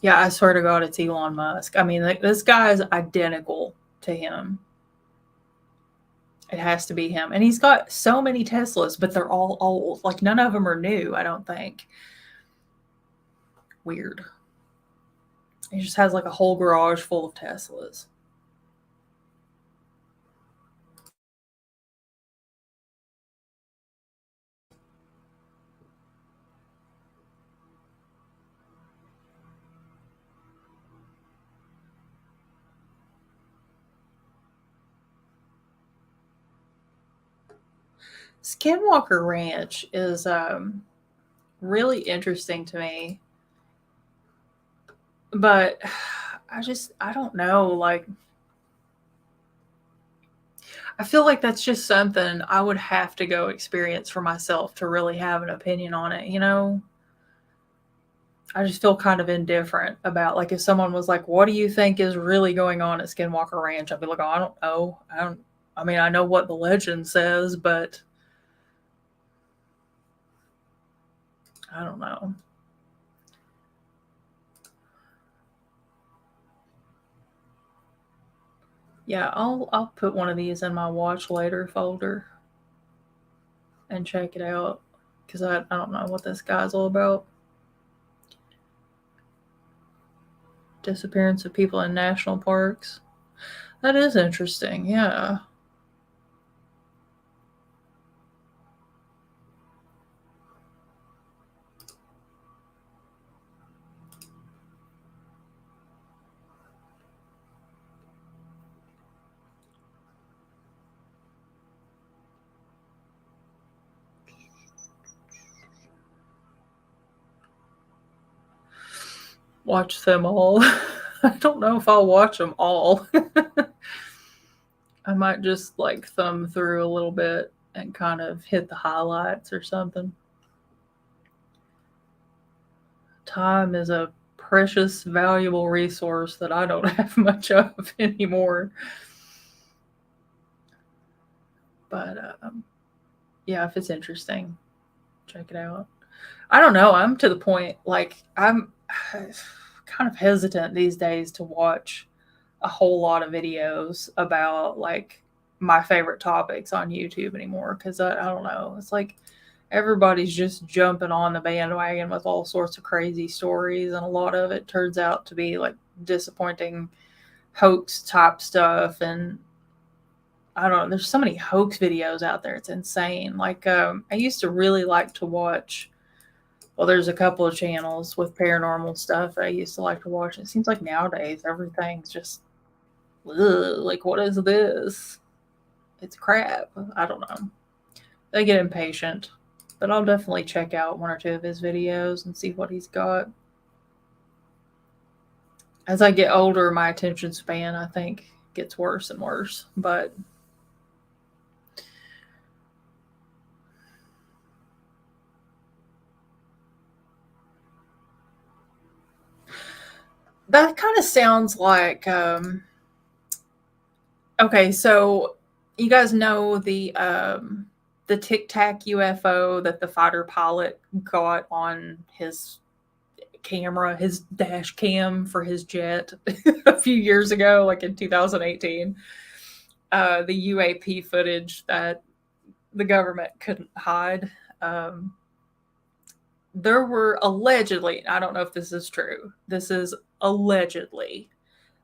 Yeah, I swear to God, it's Elon Musk. I mean, like, this guy is identical to him. It has to be him. And he's got so many Teslas, but they're all old. Like, none of them are new, I don't think. Weird. He just has like a whole garage full of Teslas. Skinwalker Ranch is really interesting to me. But I don't know. Like, I feel like that's just something I would have to go experience for myself to really have an opinion on it. I just feel kind of indifferent about, like, if someone was like, "What do you think is really going on at Skinwalker Ranch?" I'd be like, "Oh, I don't know. I mean, I know what the legend says, but I don't know." Yeah, I'll put one of these in my watch later folder and check it out because I don't know what this guy's all about. Disappearance of people in national parks. That is interesting. Yeah. Watch them all. I don't know if I'll watch them all. I might just like thumb through a little bit and kind of hit the highlights or something. Time is a precious, valuable resource that I don't have much of anymore. But yeah, if it's interesting, check it out. I don't know. I'm to the point, like, I'm kind of hesitant these days to watch a whole lot of videos about like my favorite topics on YouTube anymore because I don't know. It's like everybody's just jumping on the bandwagon with all sorts of crazy stories, and a lot of it turns out to be like disappointing hoax type stuff. And I don't know, there's so many hoax videos out there. It's insane. Like, I used to really like to watch, well, there's a couple of channels with paranormal stuff I used to like to watch. It seems like nowadays everything's just, ugh, like, what is this? it's crap. I don't know. They get impatient. But I'll definitely check out one or two of his videos and see what he's got. As I get older, my attention span, I think, gets worse and worse. But that kind of sounds like okay, so you guys know the Tic Tac UFO that the fighter pilot got on his camera, his dash cam for his jet a few years ago, like in 2018. The UAP footage that the government couldn't hide. Um, there were allegedly, I don't know if this is true, this is allegedly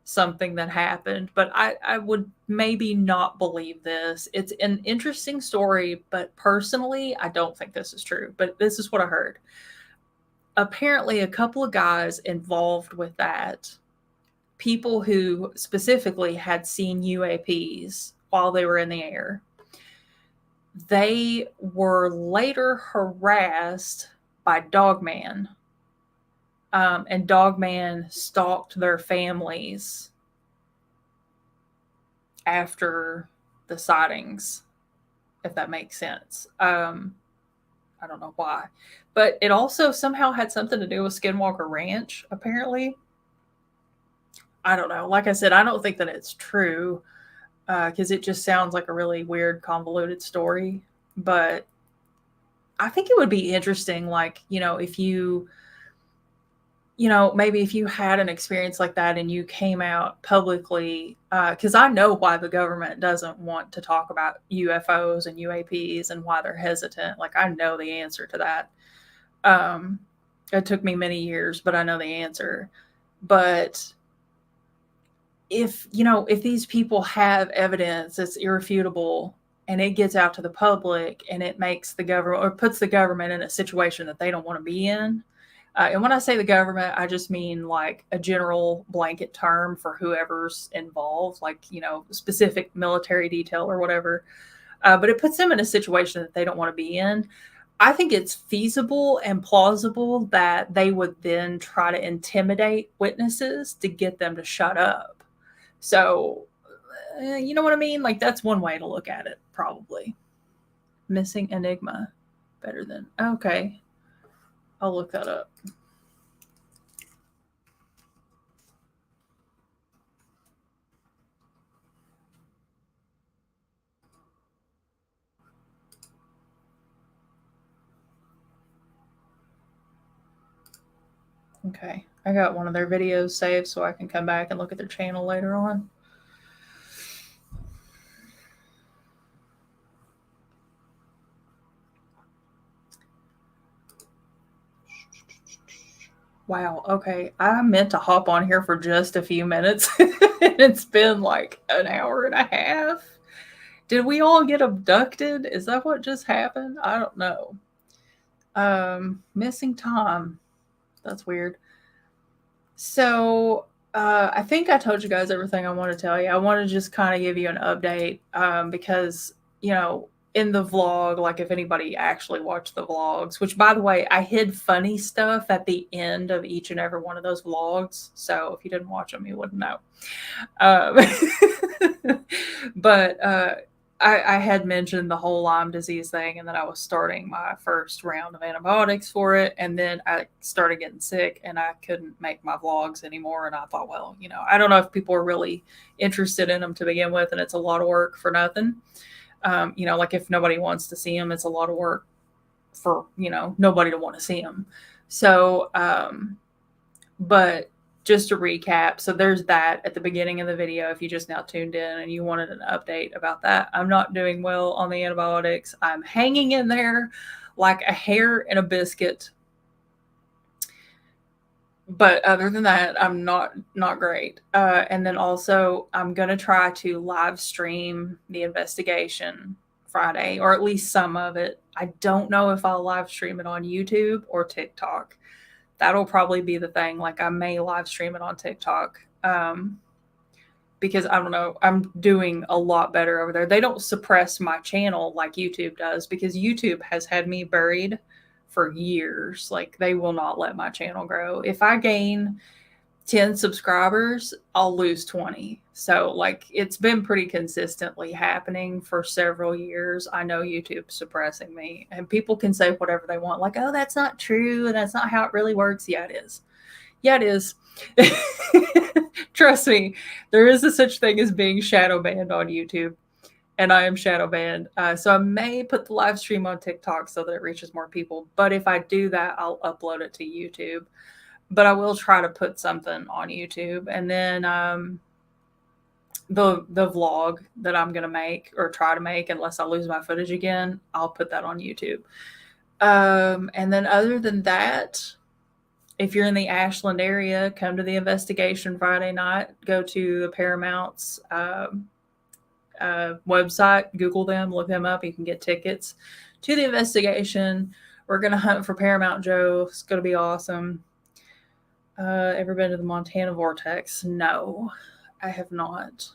something that happened, but I would maybe not believe this. It's an interesting story, but personally, I don't think this is true. But this is what I heard. Apparently, a couple of guys involved with that, people who specifically had seen UAPs while they were in the air, they were later harassed by Dogman. And Dogman stalked their families after the sightings, if that makes sense. I don't know why. But it also somehow had something to do with Skinwalker Ranch, apparently. I don't know. Like I said, I don't think that it's true because it just sounds like a really weird, convoluted story. But I think it would be interesting, like, if maybe if you had an experience like that and you came out publicly, because I know why the government doesn't want to talk about UFOs and UAPs and why they're hesitant. Like, I know the answer to that. It took me many years, but I know the answer. But if these people have evidence that's irrefutable and it gets out to the public and it makes the government or puts the government in a situation that they don't want to be in. And when I say the government, I just mean like a general blanket term for whoever's involved, like, specific military detail or whatever. But it puts them in a situation that they don't want to be in. I think it's feasible and plausible that they would then try to intimidate witnesses to get them to shut up. So, you know what I mean? Like, that's one way to look at it, probably. Missing Enigma. Better than. Okay. I'll look that up. Okay. I got one of their videos saved so I can come back and look at their channel later on. Wow. Okay. I meant to hop on here for just a few minutes. And it's been like an hour and a half. Did we all get abducted? Is that what just happened? I don't know. Missing time. That's weird. So, I think I told you guys everything I want to tell you. I want to just kind of give you an update because, in the vlog, like if anybody actually watched the vlogs, which by the way, I hid funny stuff at the end of each and every one of those vlogs. So if you didn't watch them, you wouldn't know. But I had mentioned the whole Lyme disease thing and that I was starting my first round of antibiotics for it. And then I started getting sick and I couldn't make my vlogs anymore. And I thought, well, I don't know if people are really interested in them to begin with. And it's a lot of work for nothing. Like if nobody wants to see them, it's a lot of work for, nobody to want to see them. So, but just to recap, so there's that at the beginning of the video. If you just now tuned in and you wanted an update about that, I'm not doing well on the antibiotics. I'm hanging in there like a hair in a biscuit. But other than that, I'm not great. And then also, I'm going to try to live stream the investigation Friday, or at least some of it. I don't know if I'll live stream it on YouTube or TikTok. That'll probably be the thing. Like, I may live stream it on TikTok. because I don't know, I'm doing a lot better over there. They don't suppress my channel like YouTube does, because YouTube has had me buried for years. Like, they will not let my channel grow. If I gain 10 subscribers, I'll lose 20. So, like, it's been pretty consistently happening for several years. I know YouTube's suppressing me, and people can say whatever they want, like, oh, that's not true, and that's not how it really works. Yeah, it is. Yeah, it is. Trust me, there is a such thing as being shadow banned on YouTube, and I am shadow banned. So I may put the live stream on TikTok so that it reaches more people. But if I do that, I'll upload it to YouTube. But I will try to put something on YouTube, and then the vlog that I'm gonna make, or try to make, unless I lose my footage again, I'll put that on YouTube. And then other than that, if you're in the Ashland area, come to the investigation Friday night. Go to the Paramount's website, Google them, look them up. You can get tickets to the investigation. We're going to hunt for Paramount Joe. It's going to be awesome. Ever been to the Montana Vortex? No, I have not.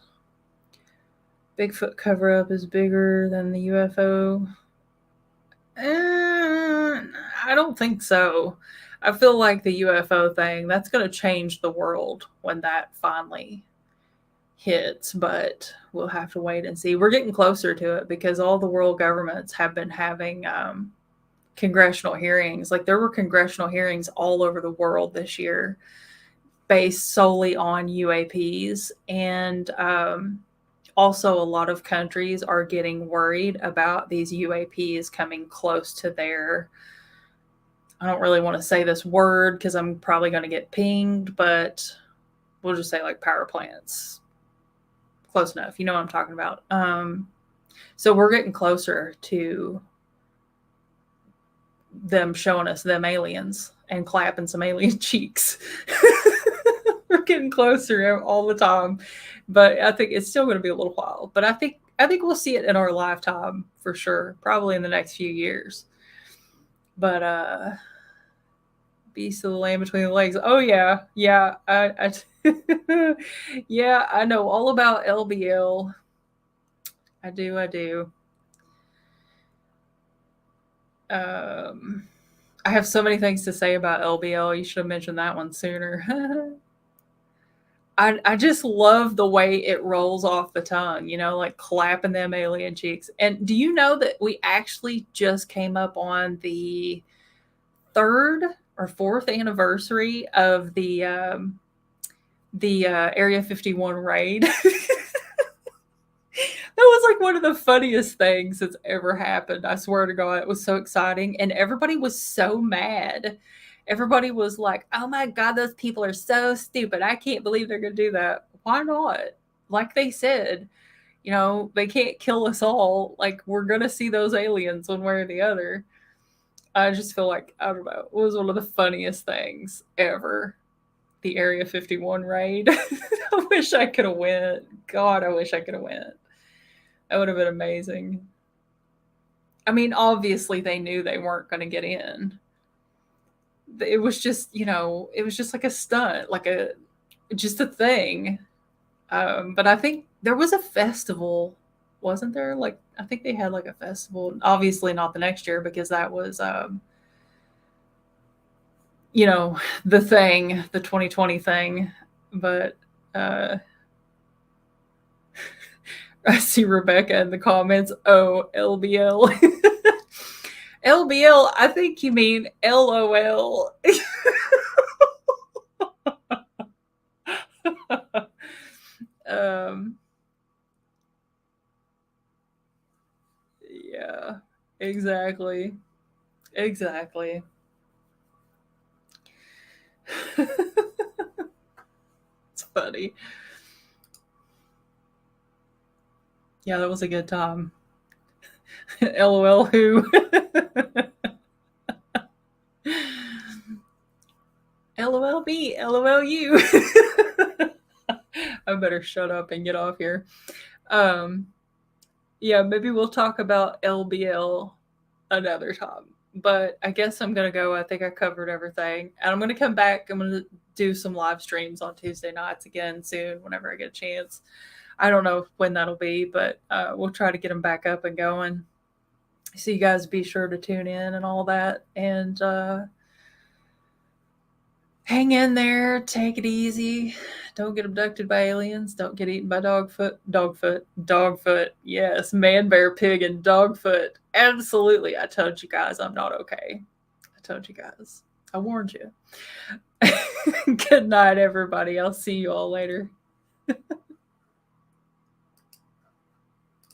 Bigfoot cover-up is bigger than the UFO. I don't think so. I feel like the UFO thing, that's going to change the world when that finally hits, but we'll have to wait and see. We're getting closer to it because all the world governments have been having congressional hearings. Like, there were congressional hearings all over the world this year based solely on UAPs. And also, a lot of countries are getting worried about these UAPs coming close to their, I don't really want to say this word because I'm probably going to get pinged, but we'll just say like power plants. Close enough. You know what I'm talking about. So we're getting closer to them showing us them aliens and clapping some alien cheeks. We're getting closer all the time, but I think it's still going to be a little while. But I think we'll see it in our lifetime for sure, probably in the next few years. But beast of the land between the legs. Oh yeah, yeah. I yeah, I know all about LBL. I do. I have so many things to say about LBL. You should have mentioned that one sooner. I just love the way it rolls off the tongue, you know, like clapping them alien cheeks. And do you know that we actually just came up on the 3rd or 4th anniversary of the Area 51 raid? That was like one of the funniest things that's ever happened. I swear to God, it was so exciting. And everybody was so mad. Everybody was like, oh my God, those people are so stupid. I can't believe they're going to do that. Why not? Like they said, you know, they can't kill us all. Like, we're going to see those aliens one way or the other. I just feel like, I don't know, it was one of the funniest things ever. The Area 51 raid. I wish I could have went. God, I wish I could have went. That would have been amazing. I mean, obviously they knew they weren't going to get in. It was just, you know, it was just like a stunt, like just a thing. But I think there was a festival, wasn't there? Like, I think they had like a festival. Obviously not the next year because that was, you know, the thing, the 2020 thing. But I see Rebecca in the comments. Oh, LBL. LBL, I think you mean LOL. Yeah, exactly. Exactly. It's funny. Yeah, that was a good time. LOL who? LOLB, LOL you. I better shut up and get off here. Yeah, maybe we'll talk about LBL another time. But I guess I'm going to go. I think I covered everything. And I'm going to come back. I'm going to do some live streams on Tuesday nights again soon whenever I get a chance. I don't know when that'll be, but we'll try to get them back up and going. So you guys be sure to tune in and all that. And hang in there. Take it easy. Don't get abducted by aliens. Don't get eaten by dogfoot. Dogfoot. Yes, man, bear, pig, and dogfoot. Absolutely. I told you guys I'm not okay. I told you guys. I warned you. Good night, everybody. I'll see you all later.